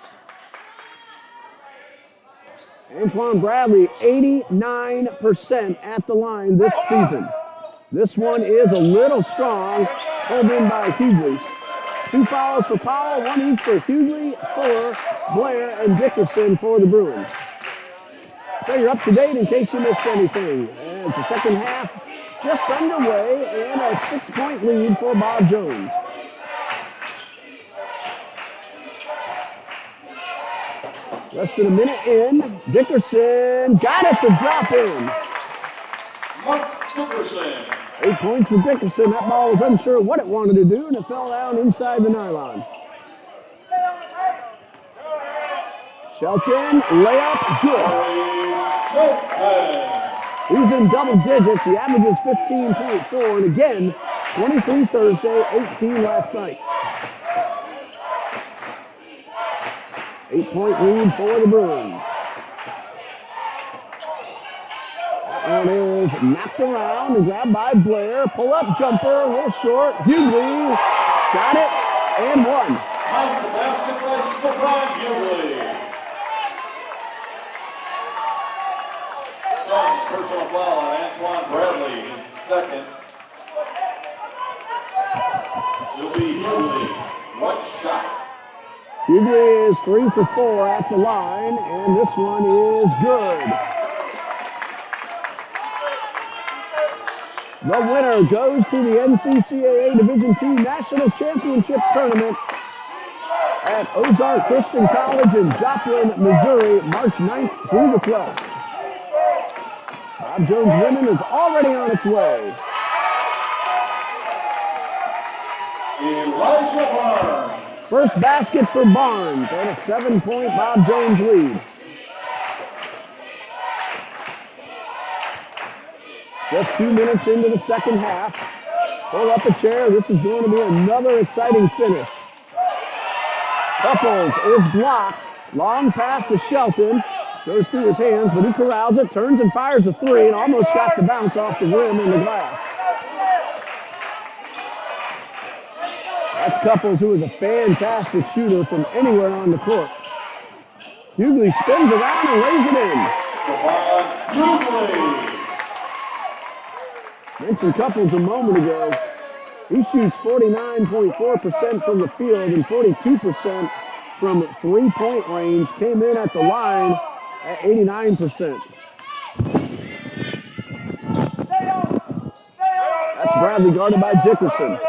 Antoine Bradley, 89% at the line this season. This one is a little strong, pulled in by Hughley. 2 fouls for Powell, 1 each for Hughley, Fuller, Blair, and Dickerson for the Bruins. So you're up to date in case you missed anything. As the second half just underway and a 6-point lead for Bob Jones. Less than a minute in. Dickerson got it to drop in. Mark Dickerson. 8 points for Dickerson. That ball was unsure what it wanted to do, and it fell down inside the nylon. Shelton, layup, good. He's in double digits. He averages 15.4, and again, 23 Thursday, 18 last night. 8-point lead for the Bruins. That one is knocked around and grabbed by Blair. Pull-up jumper, a little short. Hughley got it and 1. On the basket by Stephon Hughley. Suns personal foul on Antoine Bradley, his second. It'll be Hughley. 1 shot. Hughley is 3 for 4 at the line, and this one is good. The winner goes to the NCCAA Division II National Championship Tournament at Ozark Christian College in Joplin, Missouri, March 9th through the 12th. Bob Jones women is already on its way. Elijah Barnes. First basket for Barnes and a 7-point Bob Jones lead. Just 2 minutes into the second half. Pull up a chair. This is going to be another exciting finish. Couples is blocked. Long pass to Shelton. Goes through his hands, but he corrals it, turns and fires a 3, and almost got the bounce off the rim in the glass. That's Couples, who is a fantastic shooter from anywhere on the court. Hughley spins around and lays it in. Hughley. Mentioned Couples a moment ago. He shoots 49.4% from the field and 42% from three-point range. Came in at the line at 89%. That's Bradley guarded by Dickerson.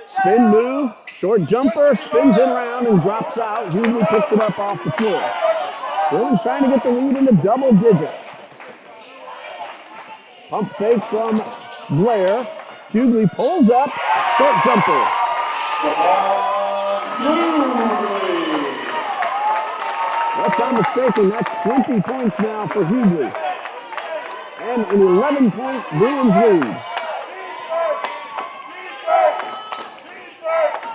Spin move, short jumper, spins in around and drops out. Hughley picks it up off the floor. Bruins trying to get the lead into double digits. Pump fake from Blair. Hughley pulls up, short jumper. unless I'm mistaken, that's 20 points now for Hughley. And an 11-point Bruins lead.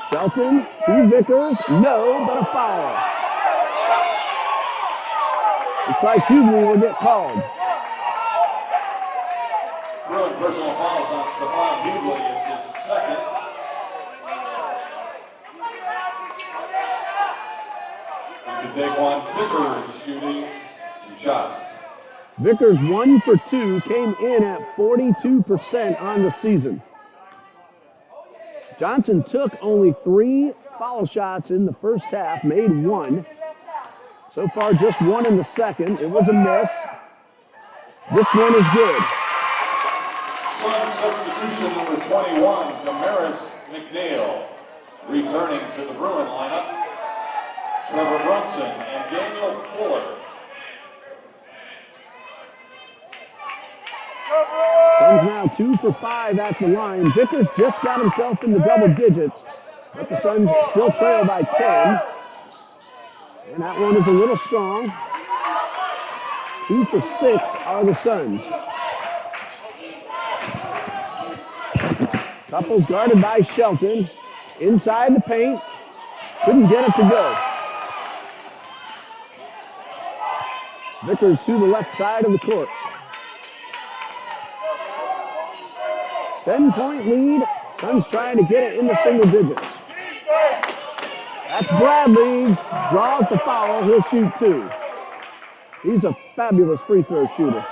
Shelton to Vickers. No, but a foul. Looks like Hughley will get called. Bruin personal fouls on Stephon Hughley. It's his second. And DeQuan Vickers shooting 2 shots. Vickers 1 for 2, came in at 42% on the season. Johnson took only 3 foul shots in the first half, made 1. So far, just 1 in the second. It was a miss. This one is good. Sun substitution number 21, Damaris McNeil. Returning to the Bruin lineup, Trevor Brunson and Daniel Fuller. Suns now 2 for 5 at the line. Vickers just got himself in the double digits, but the Suns still trail by 10. And that one is a little strong. 2 for 6 are the Suns. Couples guarded by Shelton. Inside the paint. Couldn't get it to go. Vickers to the left side of the court. 10-point lead. Suns trying to get it in the single digits. That's Bradley. Draws the foul. He'll shoot 2. He's a fabulous free throw shooter.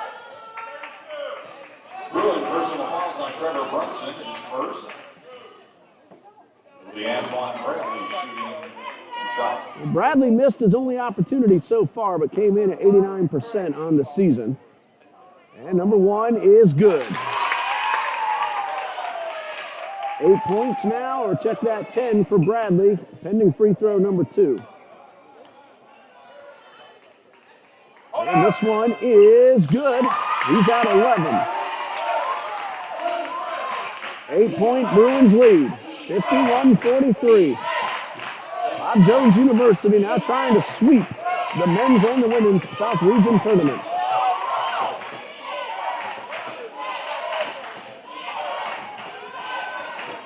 Bruin personal fouls on Trevor Brunson in his first. It'll be Antoine Bradley shooting 2 shots. Bradley missed his only opportunity so far, but came in at 89% on the season. And number 1 is good. 8 points now, or check that 10 for Bradley, pending free throw number 2. And this one is good. He's at 11. 8-point Bruins lead, 51-43. Bob Jones University now trying to sweep the men's and the women's South Region tournaments.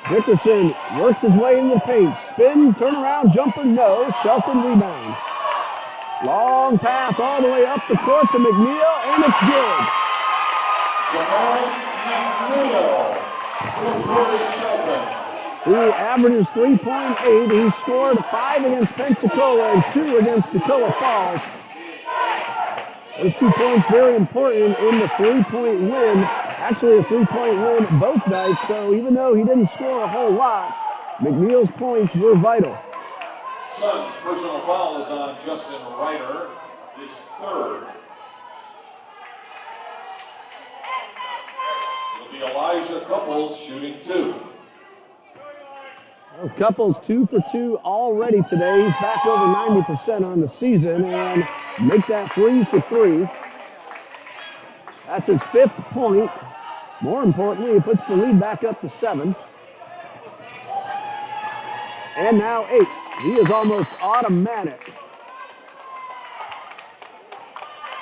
Dickerson works his way into the paint. Spin, turnaround, jumper, no. Shelton rebound. Long pass all the way up the court to McNeil, and it's good. McNeil for Corey Shelton. He averages 3.8. He scored 5 against Pensacola and 2 against Toccoa Falls. Those 2 points very important in the 3-point win. Actually a 3-point win both nights, so even though he didn't score a whole lot, McNeil's points were vital. Suns personal foul is on Justin Ryder, his 3rd. It'll be Elijah Couples shooting 2. Well, Couples 2 for 2 already today. He's back over 90% on the season and make that 3 for 3. That's his 5th point. More importantly, he puts the lead back up to 7. And now 8. He is almost automatic.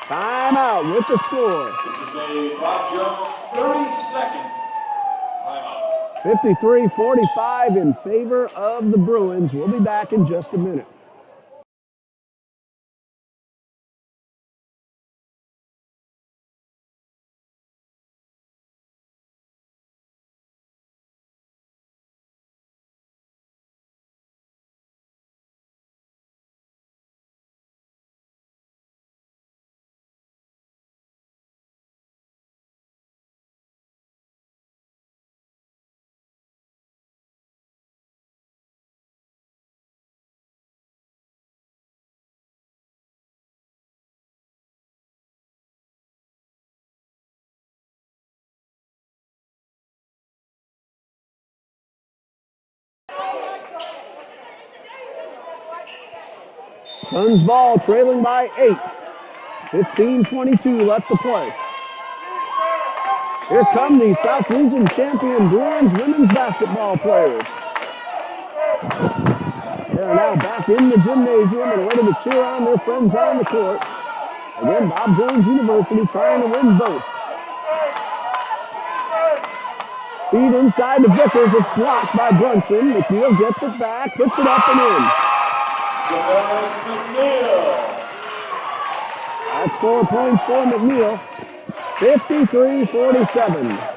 Timeout with the score. This is a Bob Jones 32nd timeout. 53-45 in favor of the Bruins. We'll be back in just a minute. Suns ball trailing by 8. 15-22 left to play. Here come the South Region champion Bruins women's basketball players. They're are now back in the gymnasium and ready to cheer on their friends on the court. Again, Bob Jones University trying to win both. Feed inside to Vickers. It's blocked by Brunson. McNeil gets it back, puts it up and in. That's 4 points for McNeil. 53-47.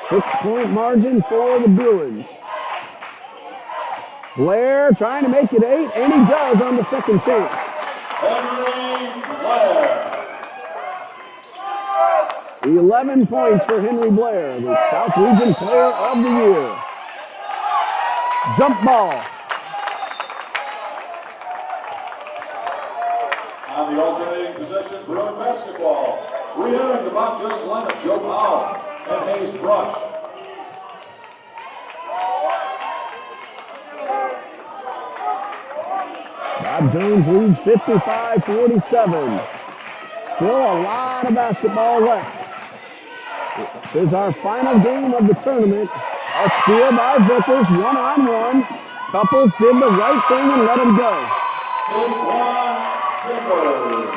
6-point margin for the Bruins. Blair trying to make it 8, and he does on the second chance. Henry Blair. 11 points for Henry Blair, the South Region Player of the Year. Jump ball. On the alternating possession, Bruin basketball. Re-entering the Bob Jones lineup, Joe Powell and Hayes Brush. Bob Jones leads 55-47. Still a lot of basketball left. This is our final game of the tournament. A steal by Vickers, one-on-one. Couples did the right thing and let him go. Vickers.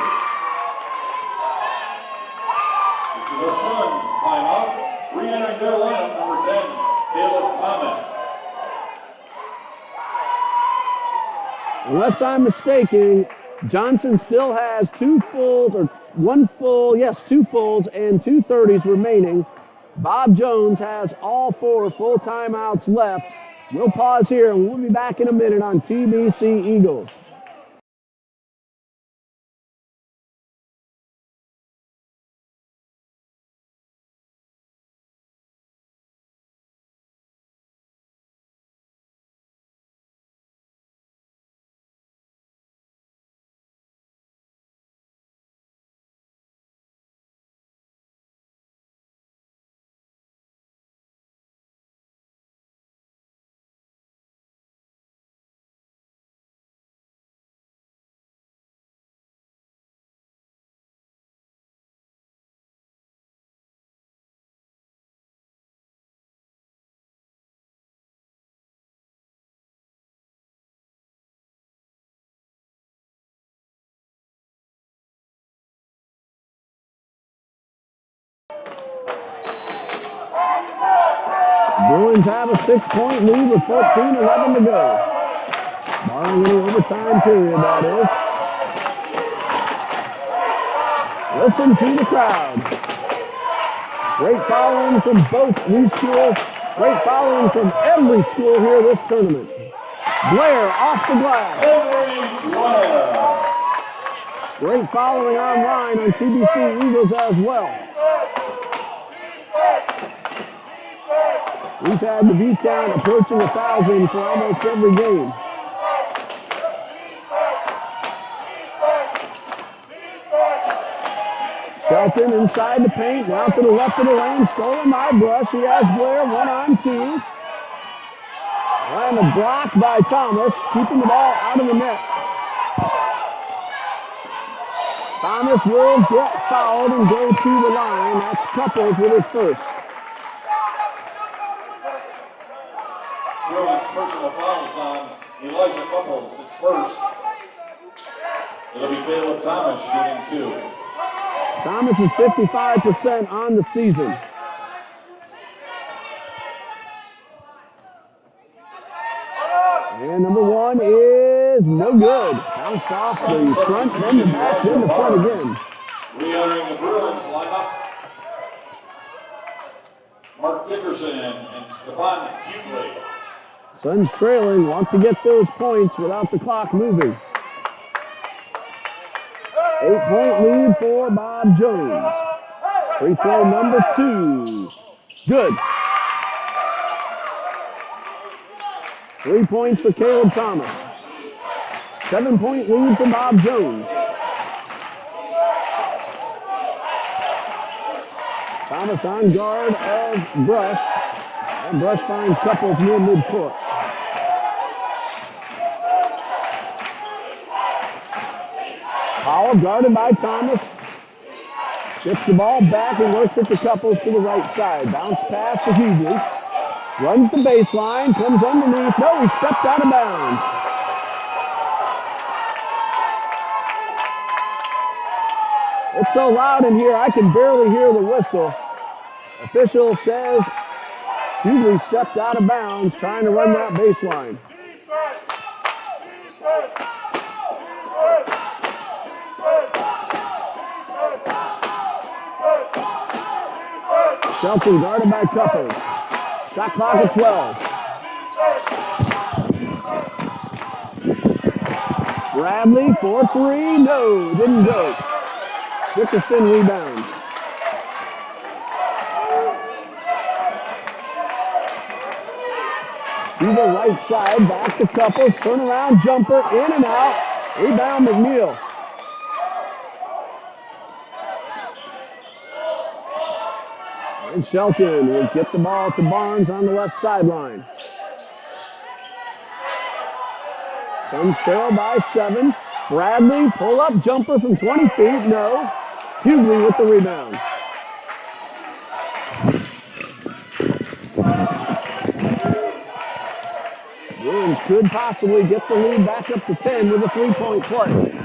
This is the Suns timeout. Re-entering their lineup, number 10, Caleb Thomas. Unless I'm mistaken, Johnson still has two fulls and 2 30s remaining. Bob Jones has all 4 full timeouts left. We'll pause here and we'll be back in a minute on TBC Eagles. Bruins have a 6-point lead with 14:11 to go. Barring any overtime period, that is. Listen to the crowd. Great following from both these schools. Great following from every school here this tournament. Blair off the glass. Great following online on TBC Eagles as well. We've had the view count approaching 1,000 for almost every game. Shelton inside the paint, now to the left of the lane, stolen by Brush. He has Blair 1-on-2. And a block by Thomas, keeping the ball out of the net. Thomas will get fouled and go to the line. That's Couples with his first. Bruins personal fouls on Elijah Couples. It's first. It'll be Caleb Thomas shooting 2. Thomas is 55% on the season. And number 1 is no good. Bounced off the front, then the back, then the front again. Re-entering the Bruins lineup, Mark Dickerson and Stephon Hughley. Suns trailing, want to get those points without the clock moving. 8-point lead for Bob Jones. Free throw number 2. Good. 3 points for Caleb Thomas. 7-point lead for Bob Jones. Thomas on guard of Brush. And Brush finds Couples near midcourt. Powell guarded by Thomas. Gets the ball back and works it to Couples to the right side. Bounce pass to Hughley. Runs the baseline, comes underneath. No, he stepped out of bounds. It's so loud in here, I can barely hear the whistle. Official says Hughley stepped out of bounds trying to run that baseline. Shelton guarded by Couples. Shot clock at 12. Bradley for three. No, didn't go. Dickerson rebounds. To the right side, back to Couples. Turnaround jumper, in and out. Rebound McNeil. And Shelton will get the ball to Barnes on the left sideline. Suns trail by 7. Bradley, pull-up jumper from 20 feet. No. Hughley with the rebound. Bruins could possibly get the lead back up to 10 with a 3-point play.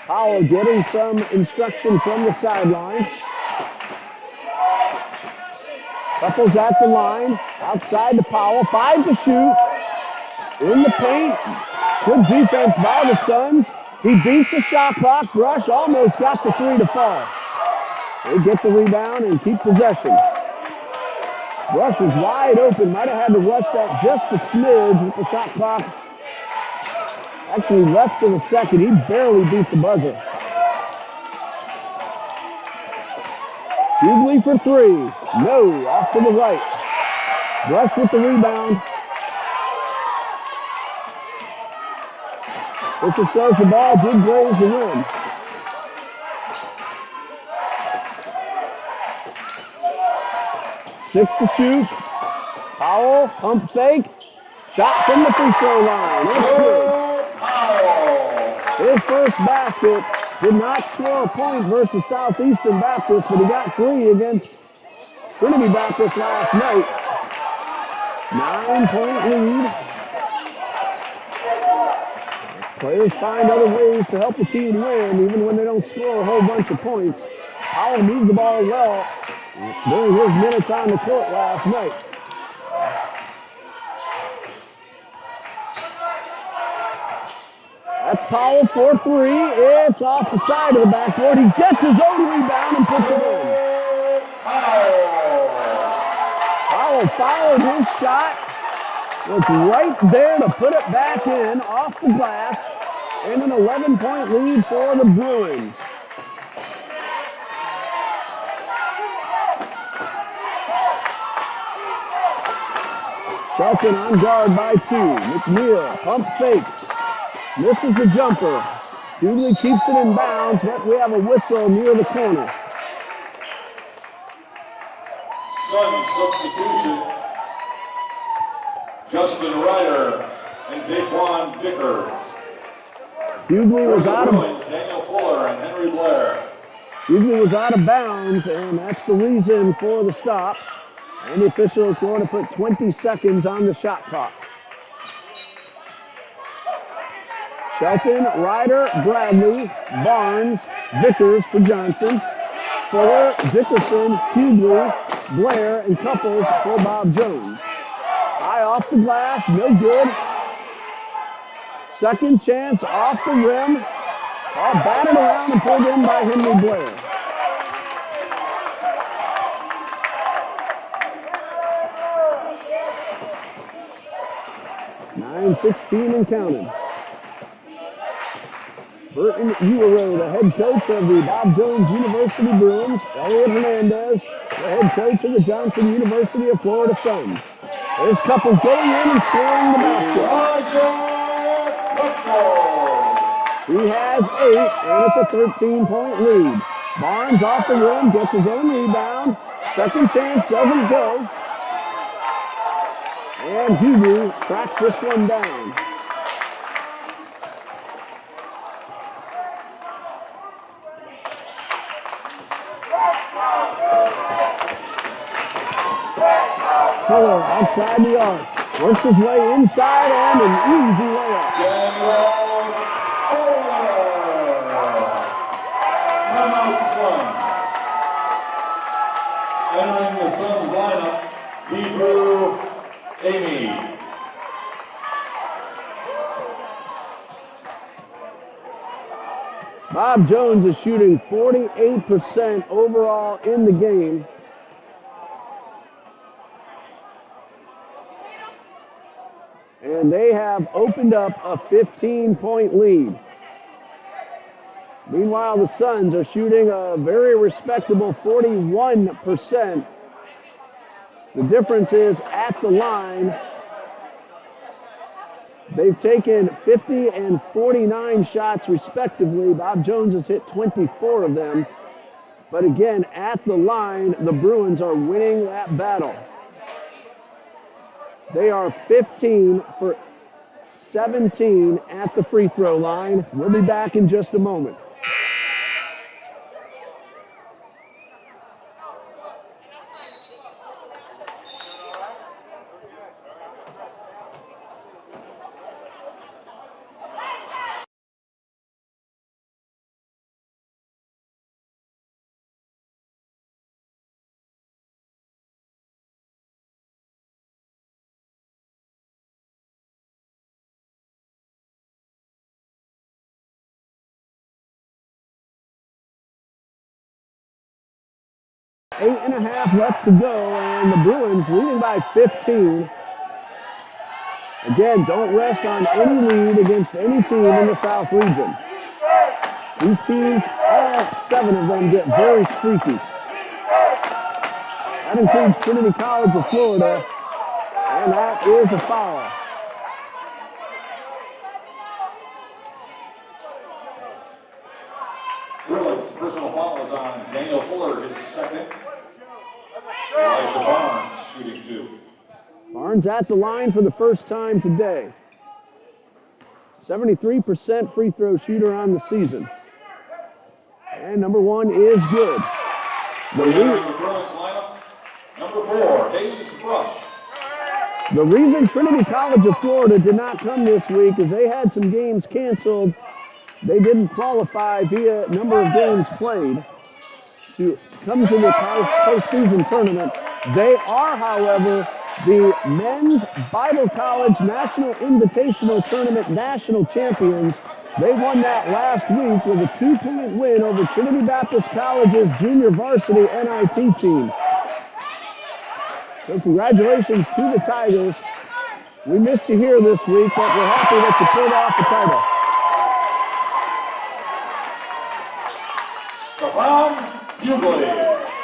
Powell getting some instruction from the sideline. Couples at the line. Outside to Powell. 5 to shoot. In the paint. Good defense by the Suns. He beats the shot clock. Brush almost got the 3 to fall. They get the rebound and keep possession. Brush was wide open. Might have had to rush that just a smidge with the shot clock. Actually less than a second. He barely beat the buzzer. Hughley for 3. No, off to the right. Brush with the rebound. Fisher says the ball did graze the rim. Six to shoot. Powell, pump fake. Shot from the free throw line. That's good. His first basket. Did not score a point versus Southeastern Baptist, but he got 3 against Trinity Baptist last night. 9-point lead. Players find other ways to help the team win, even when they don't score a whole bunch of points. Powell moved the ball well during his minutes on the court last night. That's Powell for 3. It's off the side of the backboard. He gets his own rebound and puts it in. Powell fouled his shot. Was right there to put it back in off the glass. And an 11-point lead for the Bruins. Shelton on guard by 2. McNeil, pump fake. Misses the jumper. Hughley keeps it in bounds, but we have a whistle near the corner. Sun substitution. Justin Ryder and Daquan Vickers. Hughley was out of Daniel Fuller and Henry Blair. Hughley was out of bounds, and that's the reason for the stop. And the official is going to put 20 seconds on the shot clock. Shelton, Ryder, Bradley, Barnes, Vickers for Johnson, Fuller, Dickerson, Hughley, Blair, and Couples for Bob Jones. High off the glass, no good. Second chance off the rim. All batted around and pulled in by Henry Blair. .9:16 and counting. Burton Uero, the head coach of the Bob Jones University Bruins. Elliot Hernandez, the head coach of the Johnson University of Florida Suns. There's Couples going in and scoring the basket. He has 8, and it's a 13-point lead. Barnes off the rim, gets his own rebound. Second chance doesn't go. And Hughley tracks this one down. Fuller outside the arc. Works his way inside and an easy layup. Timeout Suns. Entering the Suns lineup, Hebrew Amy. Bob Jones is shooting 48% overall in the game. And they have opened up a 15-point lead. Meanwhile, the Suns are shooting a very respectable 41%. The difference is at the line, they've taken 50 and 49 shots respectively. Bob Jones has hit 24 of them. But again, at the line, the Bruins are winning that battle. They are 15 for 17 at the free throw line. We'll be back in just a moment. Eight and a half left to go, and the Bruins leading by 15. Again, don't rest on any lead against any team in the South region. These teams, all 7 of them, get very streaky. That includes Trinity College of Florida, and that is a foul. Brilliant personal foul is on Daniel Fuller, his second. Elijah Barnes shooting 2. Barnes at the line for the first time today. 73% free throw shooter on the season. And number 1 is good. The Bruins lineup, number 4, Davis Brush. The reason Trinity College of Florida did not come this week is they had some games canceled. They didn't qualify via number of games played to come to the postseason tournament. They are, however, the Men's Bible College National Invitational Tournament national champions. They won that last week with a 2-point win over Trinity Baptist College's junior varsity NIT team. So congratulations to the Tigers. We missed you here this week, but we're happy that you pulled off the title.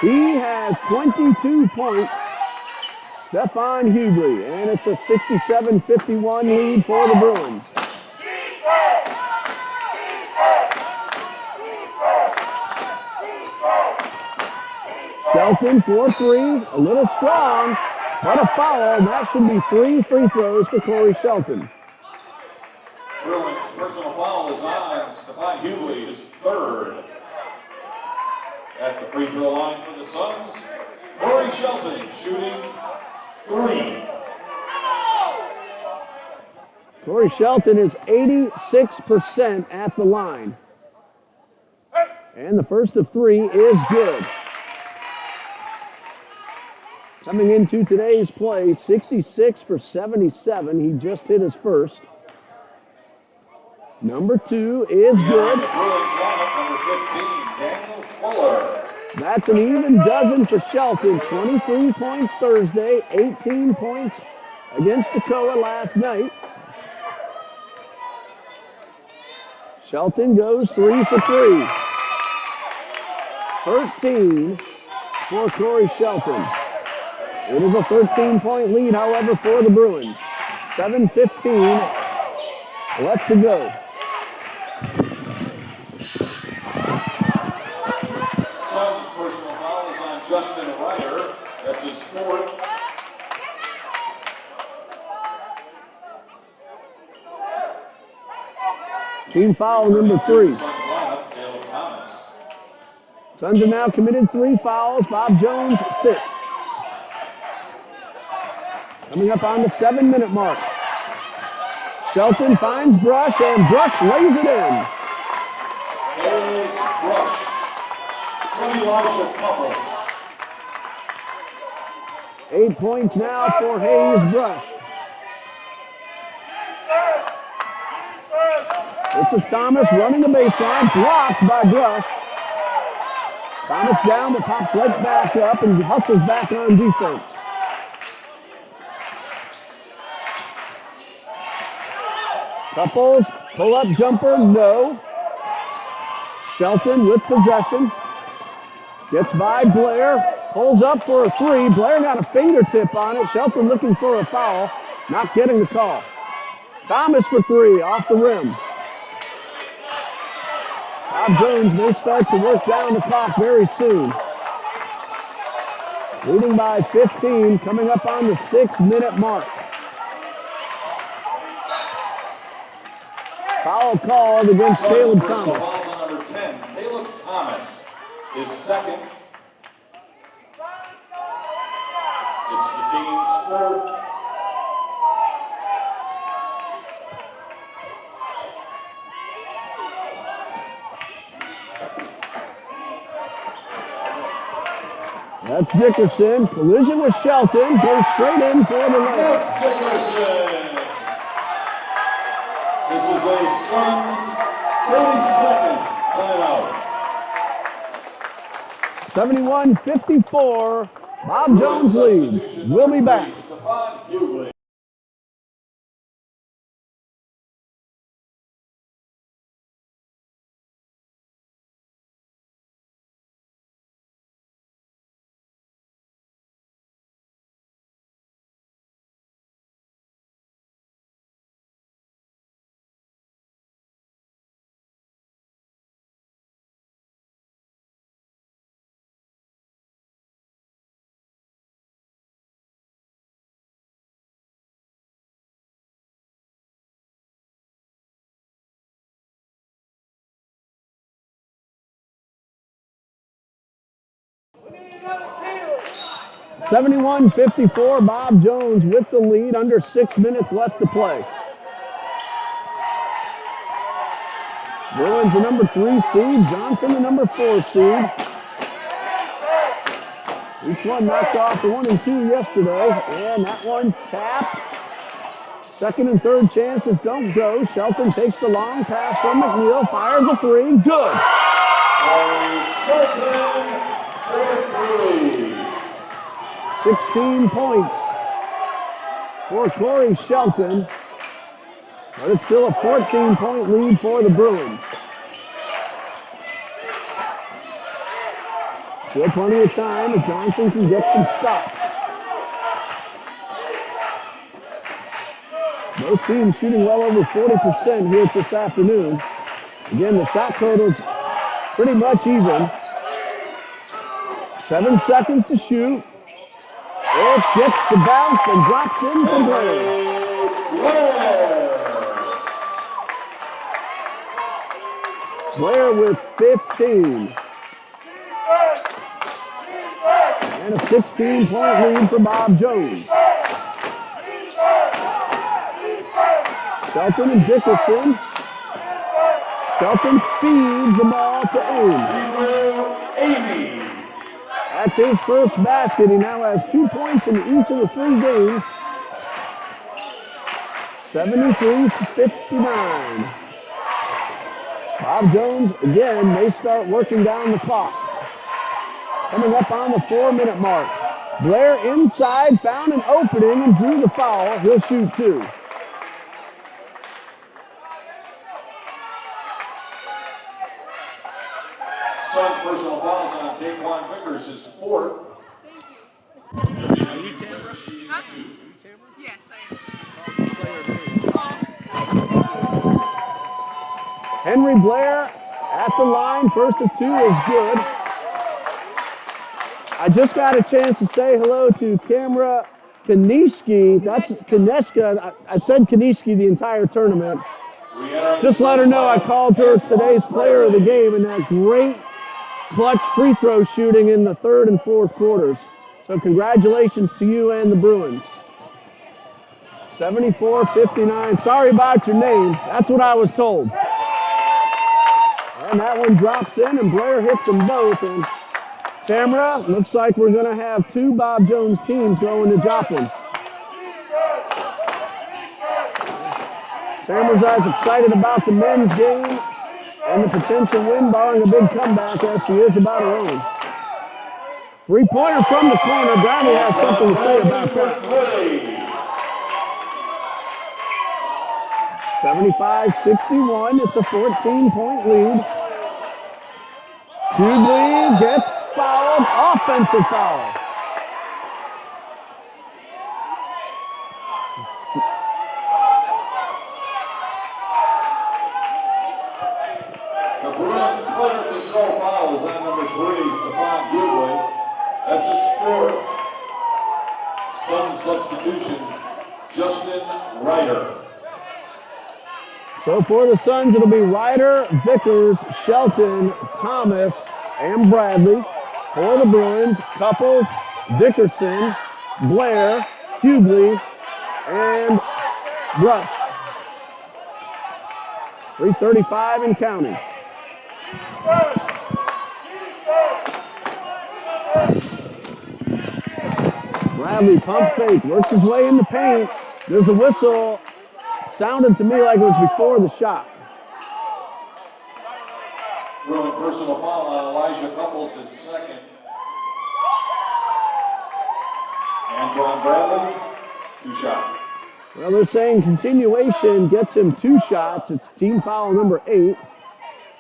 He has 22 points. Stephon Hughley, and it's a 67-51 lead for the Bruins. Shelton for 3, a little strong, but a foul. That should be 3 free throws for Corey Shelton. Bruins personal foul is on Stephon Hughley, his 3rd. At the free throw line for the Suns, Corey Shelton shooting 3. Corey Shelton is 86% at the line. And the first of 3 is good. Coming into today's play, 66 for 77. He just hit his first. Number 2 is good. Number 15, Daniel Fuller. That's an even dozen for Shelton. 23 points Thursday, 18 points against Toccoa last night. Shelton goes 3 for 3. 13 for Corey Shelton. It is a 13-point lead, however, for the Bruins. 7:15 left to go. Suns personal foul is on Justin Ryder. That's his 4th. Team foul number 3. Suns have now committed 3 fouls. Bob Jones, 6. Coming up on the 7-minute mark. Shelton finds Brush, and Brush lays it in. Hayes Brush. 20 yards of couple. 8 points now for Hayes Brush. This is Thomas running the baseline, blocked by Brush. Thomas down, but pops right back up and hustles back on defense. Couples, pull-up jumper, no. Shelton with possession. Gets by Blair, pulls up for a three. Blair got a fingertip on it. Shelton looking for a foul, not getting the call. Thomas for three, off the rim. Bob Jones may start to work down the clock very soon. Leading by 15, coming up on the 6-minute mark. Foul called against Caleb Thomas. Falls on number 10. Caleb Thomas is second. It's the team's fourth. That's Dickerson. Collision with Shelton. Goes straight in for the layup. Dickerson. This is a Suns 32nd timeout. 71-54. Bob Jones leads. We'll be back. Stephon Hughley. Another 71-54, Bob Jones with the lead, under 6 minutes left to play. Bruins the number 3 seed, Johnson the number 4 seed. Each one knocked off the 1 and 2 yesterday, and that one tapped. Second and third chances don't go. Shelton takes the long pass from McNeil, fires a three, good. Shelton for 3. 16 points for Corey Shelton, but it's still a 14-point lead for the Bruins. Still plenty of time if Johnson can get some stops. Both teams shooting well over 40% here this afternoon. Again, the shot total's pretty much even. 7 seconds to shoot. It gets the bounce and drops in for Blair. Blair with 15. And a 16-point lead for Bob Jones. Shelton and Dickerson. Shelton feeds the ball to Amy. That's his first basket. He now has 2 points in each of the 3 games. 73-59. Bob Jones, again, may start working down the clock. Coming up on the 4-minute mark. Blair inside, found an opening and drew the foul. He'll shoot 2. Suns personal fouls on Daquan Vickers is 4th. Yes, I am. Henry Blair at the line, first of 2 is good. I just got a chance to say hello to Camera Kaniski. That's Kaneska. I said Kaniski the entire tournament. Just let her know I called her today's player of the game in that great clutch free throw shooting in the 3rd and 4th quarters. So congratulations to you and the Bruins. 74-59. Sorry about your name. That's what I was told. And that one drops in, and Blair hits them both. And Tamara, looks like we're going to have two Bob Jones teams going to Joplin. Tamara's as excited about the men's game and the potential win, barring a big comeback, as she is about her own. Three-pointer from the corner. Bradley has something to say about that. 75-61. It's a 14-point lead. Hughley gets fouled. Offensive foul. The Bruins player control fouls on number 3, Stephon Hughley. That's his fourth. Sun substitution, Justin Ryder. So for the Suns, it'll be Ryder, Vickers, Shelton, Thomas, and Bradley. For the Bruins, Couples, Dickerson, Blair, Hughley, and Rush. 3:35 and counting. Bradley pump fake, works his way in the paint. There's a whistle. Sounded to me like it was before the shot. Bruin personal foul on Elijah Couples, his second. Antoine Bradley, 2 shots. Well, they're saying continuation gets him 2 shots. It's team foul number 8.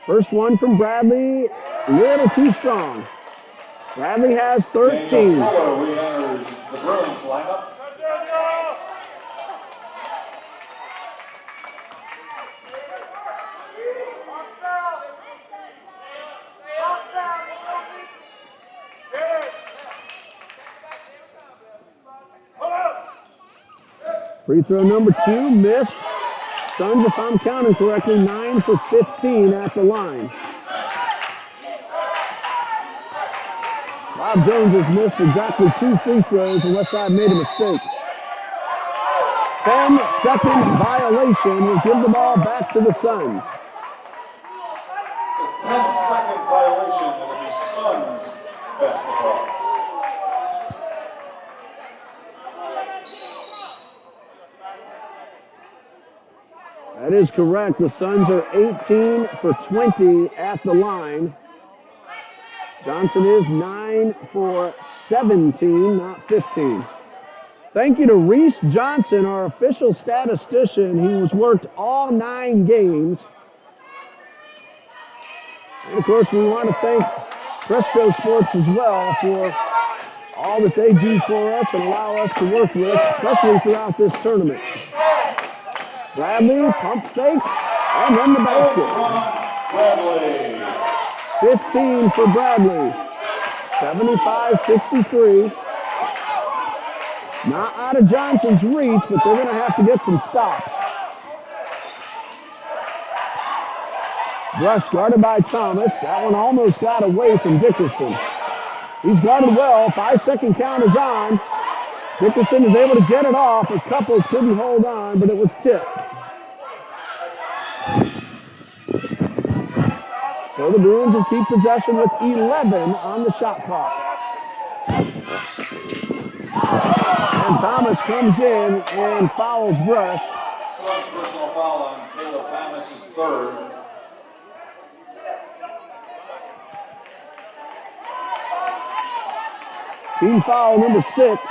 First one from Bradley, a little too strong. Bradley has 13. Daniel Fuller re-enters the Bruins lineup. Free throw number 2, missed. Suns, if I'm counting correctly, 9 for 15 at the line. Bob Jones has missed exactly 2 free throws unless I've made a mistake. 10-second violation will give the ball back to the Suns. It's a 10-second violation. It'll be Suns basketball. That is correct. The Suns are 18 for 20 at the line. Johnson is 9 for 17, not 15. Thank you to Reese Johnson, our official statistician. He has worked all 9 games. And of course, we want to thank Presto Sports as well for all that they do for us and allow us to work with, especially throughout this tournament. Bradley, pump fake, and then the basket. Bradley. 15 for Bradley. 75-63. Not out of Johnson's reach, but they're going to have to get some stops. Rush guarded by Thomas. That one almost got away from Dickerson. He's guarded well. 5-second count is on. Dickerson is able to get it off, but Couples couldn't hold on, but it was tipped. So the Bruins will keep possession with 11 on the shot clock. And Thomas comes in and fouls Brush. Suns personal foul on Caleb Thomas, his 3rd. Team foul number 6.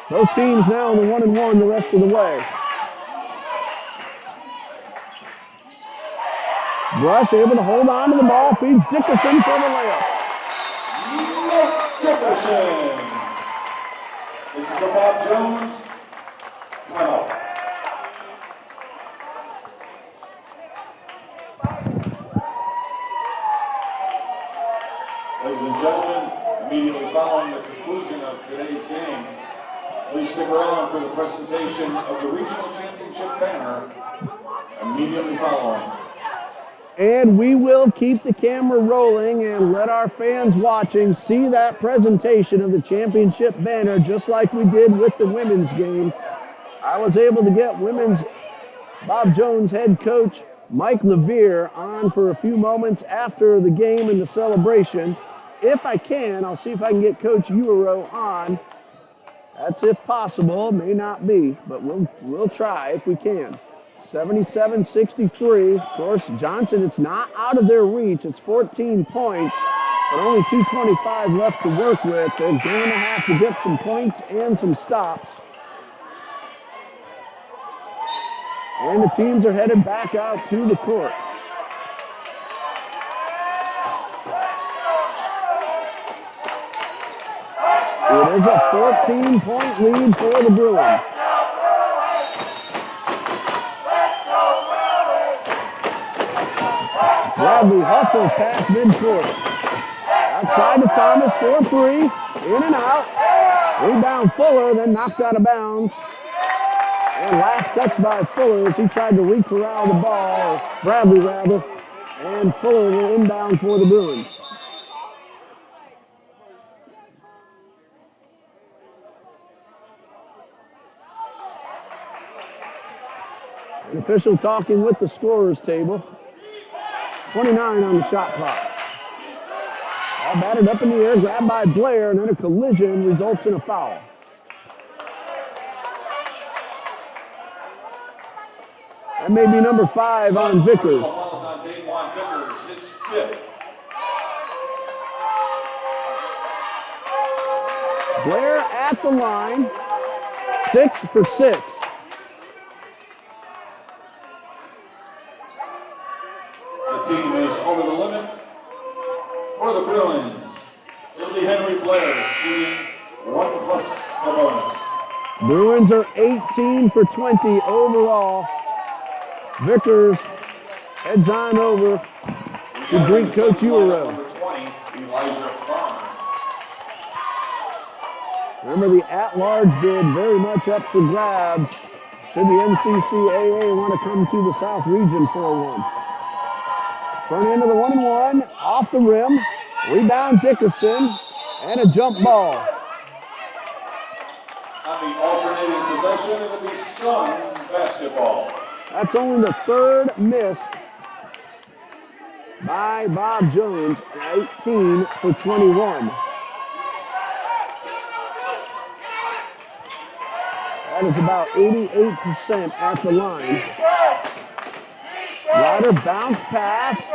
Both teams now on the 1-1 the rest of the way. Brush able to hold on to the ball, feeds Dickerson for the layup. Dickerson. This is the Bob Jones timeout. Ladies and gentlemen, immediately following the conclusion of today's game, please stick around for the presentation of the regional championship banner immediately following. And we will keep the camera rolling and let our fans watching see that presentation of the championship banner just like we did with the women's game. I was able to get women's Bob Jones head coach Mike Levere on for a few moments after the game and the celebration. If I can, I'll see if I can get Coach Euro on. That's if possible, may not be, but we'll try if we can. 77-63. Of course, Johnson, it's not out of their reach. It's 14 points, but only 2:25 left to work with. They're going to have to get some points and some stops. And the teams are headed back out to the court. It is a 14-point lead for the Bruins. Bradley hustles past midcourt. Outside to Thomas for three. In and out. Rebound Fuller, then knocked out of bounds. And last touch by Fuller as he tried to re-corral the ball, or Bradley rather. And Fuller will inbound for the Bruins. An official talking with the scorer's table. 29 on the shot clock. All batted up in the air, grabbed by Blair, and then a collision results in a foul. That may be number 5 on Vickers. On Daquan Vickers, his 5th. Blair at the line, 6 for 6. The team is over the limit for the Bruins. Lily Henry Blair shooting 1+ the bonus. Bruins are 18 for 20 overall. Vickers heads on over to greet Coach Euro. Number 20, Elijah Farmer. Remember, the at-large bid very much up for grabs should the NCCAA want to come to the South Region for one. Front end of the 1-and-1, off the rim, rebound Dickerson, and a jump ball. On the alternating possession, it'll be Suns basketball. That's only the 3rd miss by Bob Jones, 18 for 21. That is about 88% at the line. Ryder bounce pass.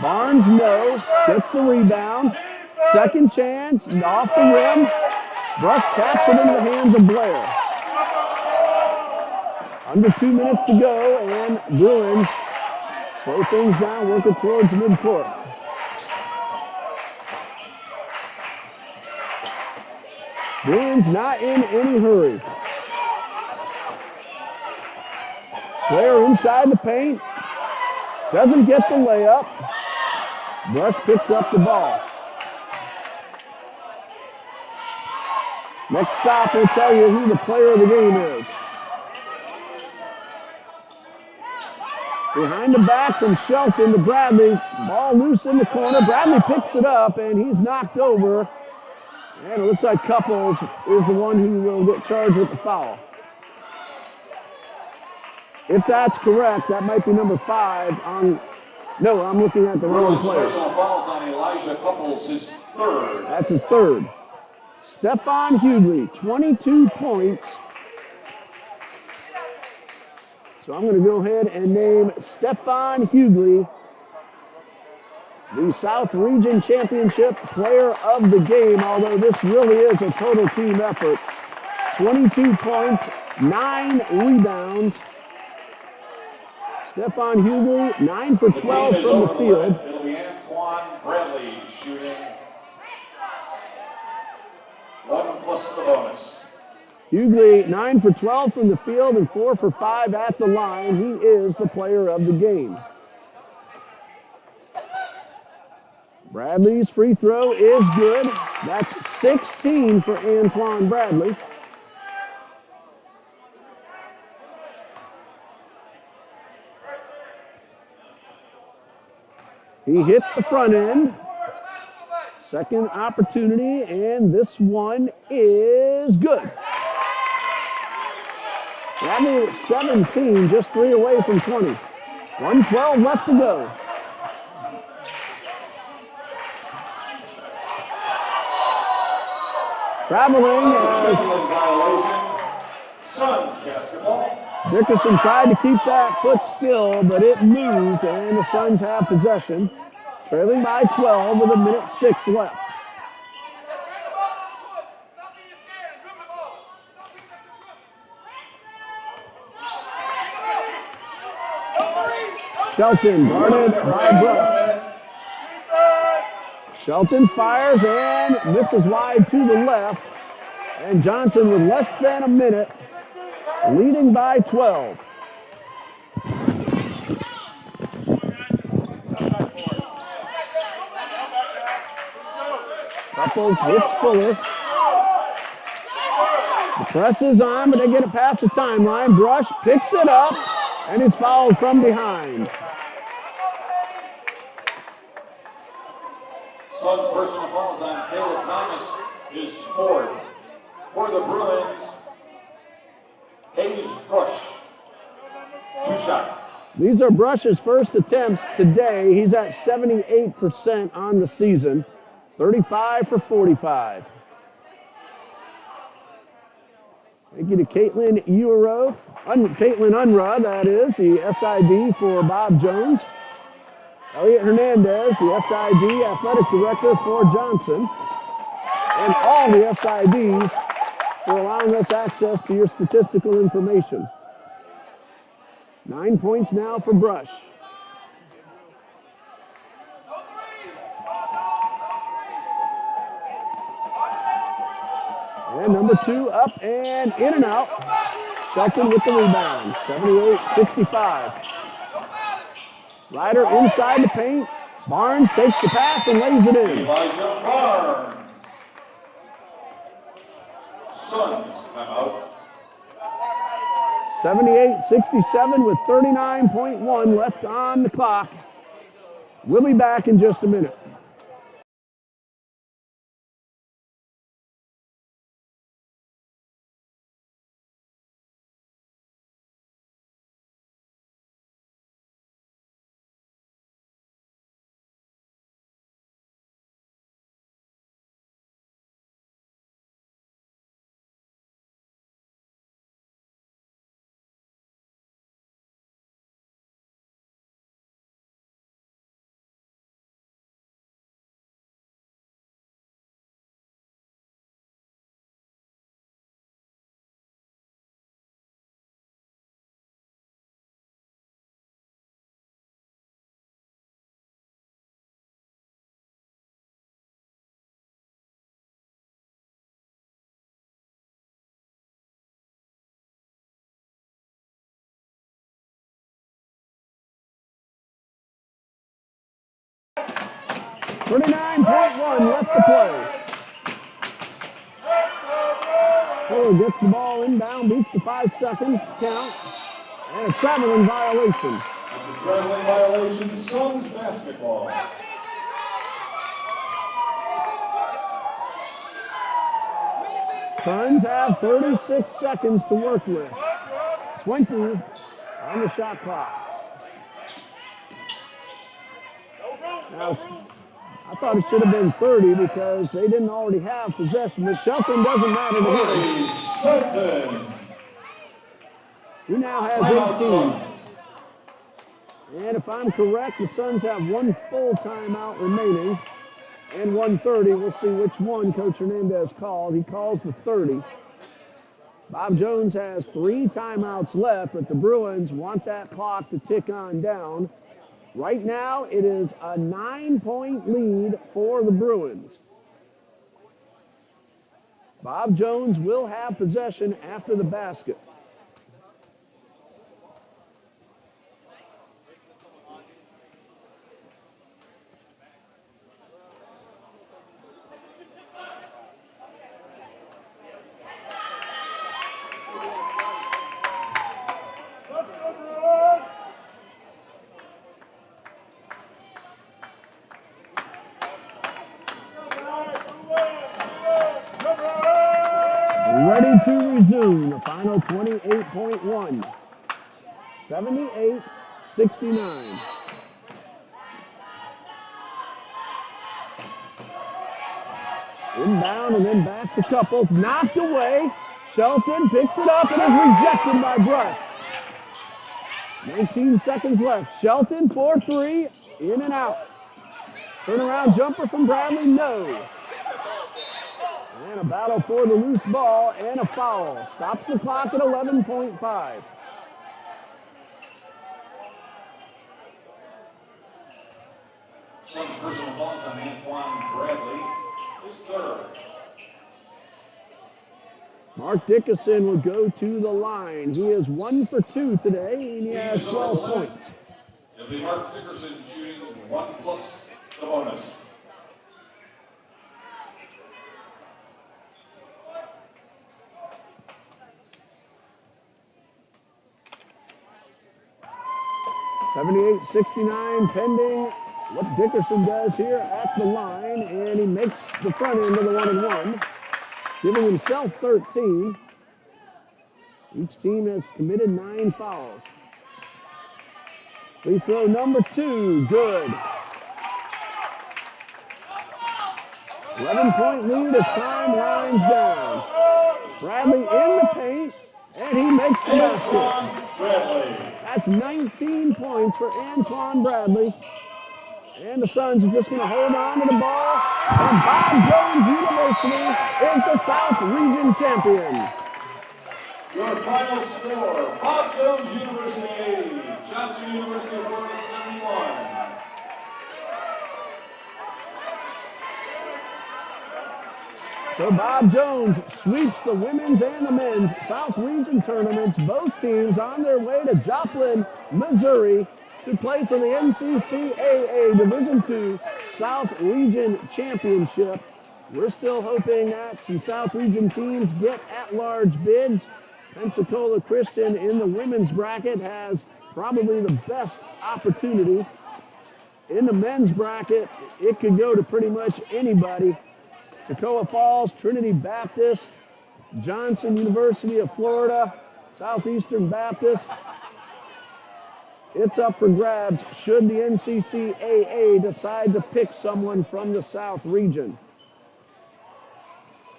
Barnes no. Gets the rebound. Second chance. Off the rim. Brush taps it into the hands of Blair. Under 2 minutes to go, and Bruins slow things down, working towards midcourt. Bruins not in any hurry. Blair inside the paint. Doesn't get the layup. Brush picks up the ball. Next stop will tell you who the player of the game is. Behind the back from Shelton to Bradley. Ball loose in the corner. Bradley picks it up, and he's knocked over. And it looks like Couples is the one who will get charged with the foul. If that's correct, that might be number 5 on... No, I'm looking at the wrong player. Personal fouls on Elijah Couples, his 3rd. That's his 3rd. Stefan Hughley, 22 points. So I'm going to go ahead and name Stefan Hughley the South Region Championship Player of the Game, although this really is a total team effort. 22 points, 9 rebounds. Stefan Hughley, 9 for 12 from the field. It'll be Antoine Bradley shooting 1+ the bonus. Hughley, 9 for 12 from the field and 4 for 5 at the line. He is the player of the game. Bradley's free throw is good. That's 16 for Antoine Bradley. He hit the front end. Second opportunity, and this one is good. Bradley at 17, just 3 away from 20. 1:12 left to go. Traveling as Suns basketball. Dickerson tried to keep that foot still, but it moved, and the Suns have possession. Trailing by 12 with 1:06 left. Shelton guarded by Brush. Shelton fires and misses wide to the left. And Johnson with less than a minute, leading by 12. Couples hits Fuller. The press is on, but they get it past the timeline. Brush picks it up, and it's fouled from behind. Suns personal fouls on Caleb Thomas is fourth. For the Bruins, Hayes Brush. 2 shots. These are Brush's first attempts today. He's at 78% on the season. 35 for 45. Thank you to Caitlin Unruh, that is, the SID for Bob Jones. Elliot Hernandez, the SID athletic director for Johnson. And all the SIDs for allowing us access to your statistical information. 9 points now for Brush. And number 2 up and in and out. Shelton with the rebound, 78-65. Ryder inside the paint. Barnes takes the pass and lays it in. Elijah Barnes. Suns timeout. 78-67 with 39.1 left on the clock. We'll be back in just a minute. .1 left to play. Fuller gets the ball inbound, beats the 5-second count, and a traveling violation. It's a traveling violation, Suns basketball. Suns have 36 seconds to work with. 20 on the shot clock. Now, I thought it should have been 30 because they didn't already have possession, but Shelton doesn't matter to him. Shelton. He now has 18. And if I'm correct, the Suns have 1 full timeout remaining and 1:30. We'll see which one Coach Hernandez called. He calls the 30. Bob Jones has 3 timeouts left, but the Bruins want that clock to tick on down. Right now, it is a 9-point lead for the Bruins. Bob Jones will have possession after the basket. ready to resume the final 28.1. 78-69. Inbound and then back to Couples. Knocked away. Shelton picks it up and is rejected by Brush. 19 seconds left. Shelton for three. In and out. Turnaround jumper from Bradley. No. And a battle for the loose ball and a foul. Stops the clock at 11.5. Suns personal faults on Antoine Bradley. His third. Mark Dickerson will go to the line. He is 1 for 2 today, and he has 12 points. It'll be Mark Dickerson shooting 1 plus the bonus. $78-69 pending what Dickerson does here at the line, and he makes the front end of the 1-and-1, giving himself 13. Each team has committed 9 fouls. Free throw number 2, good. 11-point lead as time winds down. Bradley in the paint, and he makes the basket. Bradley. That's 19 points for Antoine Bradley. And the Suns are just going to hold on to the ball. And Bob Jones University is the South Region champion. Your final score, Bob Jones University 80, Johnson University of Florida 71. So Bob Jones sweeps the women's and the men's South Region tournaments. Both teams on their way to Joplin, Missouri to play for the NCCAA Division II South Region Championship. We're still hoping that some South Region teams get at-large bids. Pensacola Christian in the women's bracket has probably the best opportunity. In the men's bracket, it could go to pretty much anybody. Toccoa Falls, Trinity Baptist, Johnson University of Florida, Southeastern Baptist. It's up for grabs should the NCCAA decide to pick someone from the South region.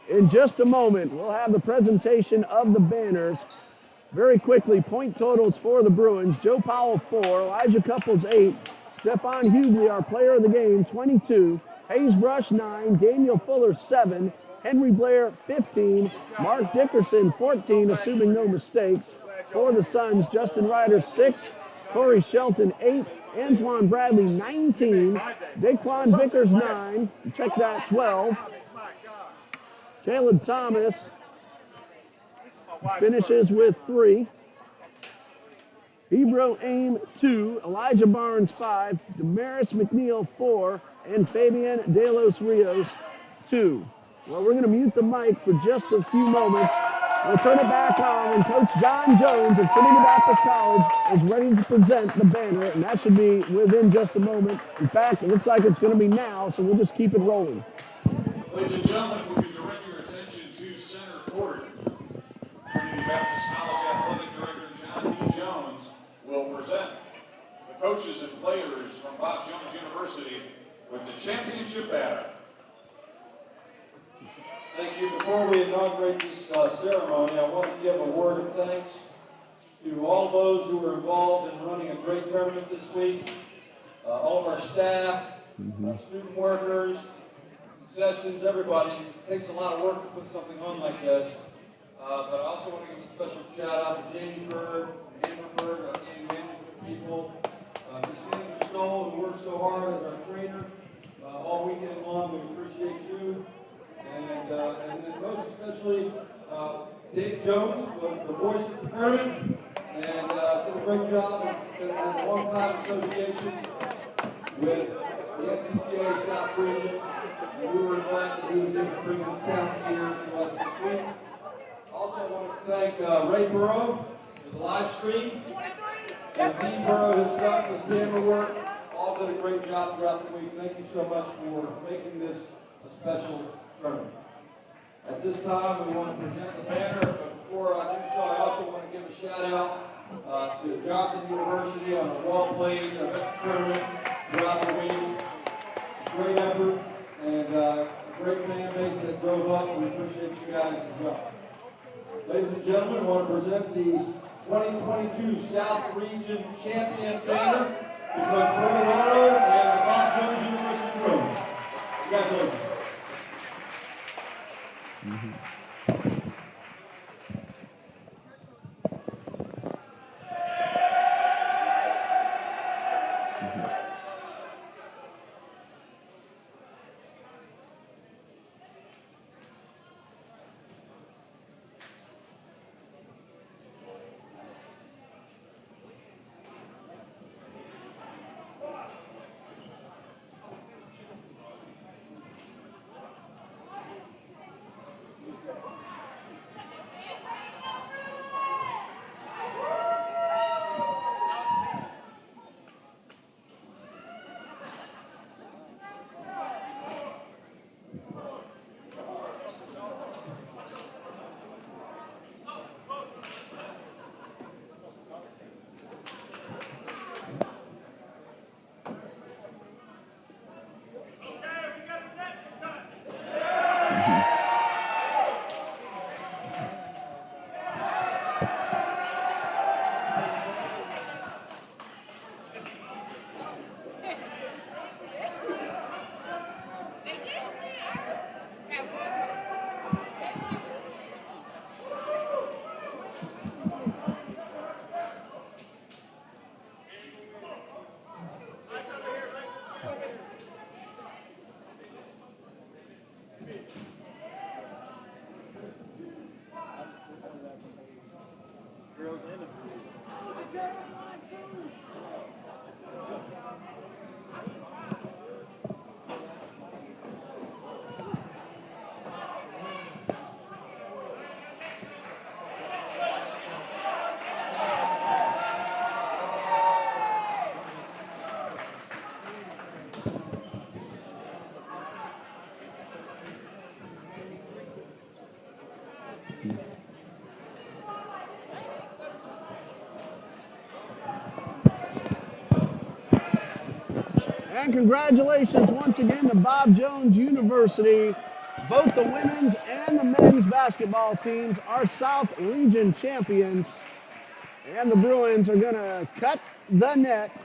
In just a moment, we'll have the presentation of the banners. Very quickly, point totals for the Bruins. Joe Powell, 4. Elijah Couples, 8. Stephon Hughley, our player of the game, 22. Hayes Brush, 9. Daniel Fuller, 7. Henry Blair, 15. Mark Dickerson, 14, assuming no mistakes. For the Suns, Justin Ryder, 6. Corey Shelton, 8. Antoine Bradley, 19. Daquan Vickers, 9. Check that, 12. Caleb Thomas finishes with 3. Hebrew Aim, 2. Elijah Barnes, 5. Damaris McNeil, 4. And Fabian De Los Rios, 2. Well, we're going to mute the mic for just a few moments. We'll turn it back on, and Coach John Jones of Trinity Baptist College is ready to present the banner, and that should be within just a moment. In fact, it looks like it's going to be now, so we'll just keep it rolling. Ladies and gentlemen, if we could direct your attention to center court. Trinity Baptist College Athletic Director John D. Jones will present the coaches and players from Bob Jones University with the championship banner. Thank you. Before we inaugurate this ceremony, I want to give a word of thanks to all those who were involved in running a great tournament this week. All of our staff, student workers, concessions, everybody. It takes a lot of work to put something on like this. But I also want to give a special shout out to Jamie Bird, Amber Bird, our game management people, Cassandra Stoll, who worked so hard as our trainer all weekend long. We appreciate you. And then most especially, Dave Jones was the voice of the tournament and did a great job in a long-time association with the NCCA South Region. And we were glad that he was able to bring his talents here to us this week. Also, I want to thank Ray Burrow for the live stream, and Dean Burrow, his son, for the camera work. All did a great job throughout the week. Thank you so much for making this a special tournament. At this time, we want to present the banner, but before I do so, I also want to give a shout out to Johnson University on a well-played tournament throughout the week. Great effort and a great fan base that drove up. We appreciate you guys as well. Ladies and gentlemen, I want to present the 2022 South Region Champion banner because Colorado and the Bob Jones University Bruins. Congratulations. And congratulations once again to Bob Jones University. Both the women's and the men's basketball teams are South Region champions. And the Bruins are going to cut the net.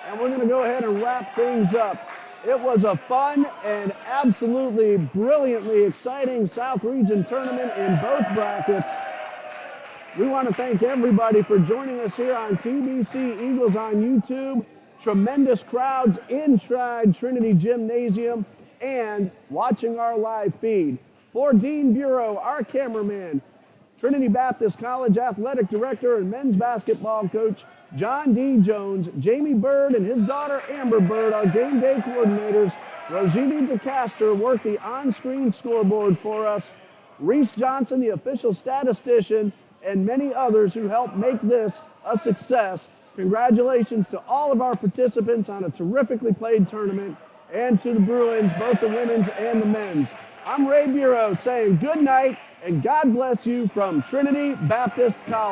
And we're going to go ahead and wrap things up. It was a fun and absolutely brilliantly exciting South Region tournament in both brackets. We want to thank everybody for joining us here on TBC Eagles on YouTube. Tremendous crowds inside Trinity Gymnasium and watching our live feed. For Dean Bureau, our cameraman, Trinity Baptist College Athletic Director and men's basketball coach, John D. Jones, Jamie Bird and his daughter Amber Bird, our game day coordinators, Rosini DeCaster worked the on-screen scoreboard for us, Reese Johnson, the official statistician, and many others who helped make this a success. Congratulations to all of our participants on a terrifically played tournament, and to the Bruins, both the women's and the men's. I'm Ray Bureau saying good night and God bless you from Trinity Baptist College.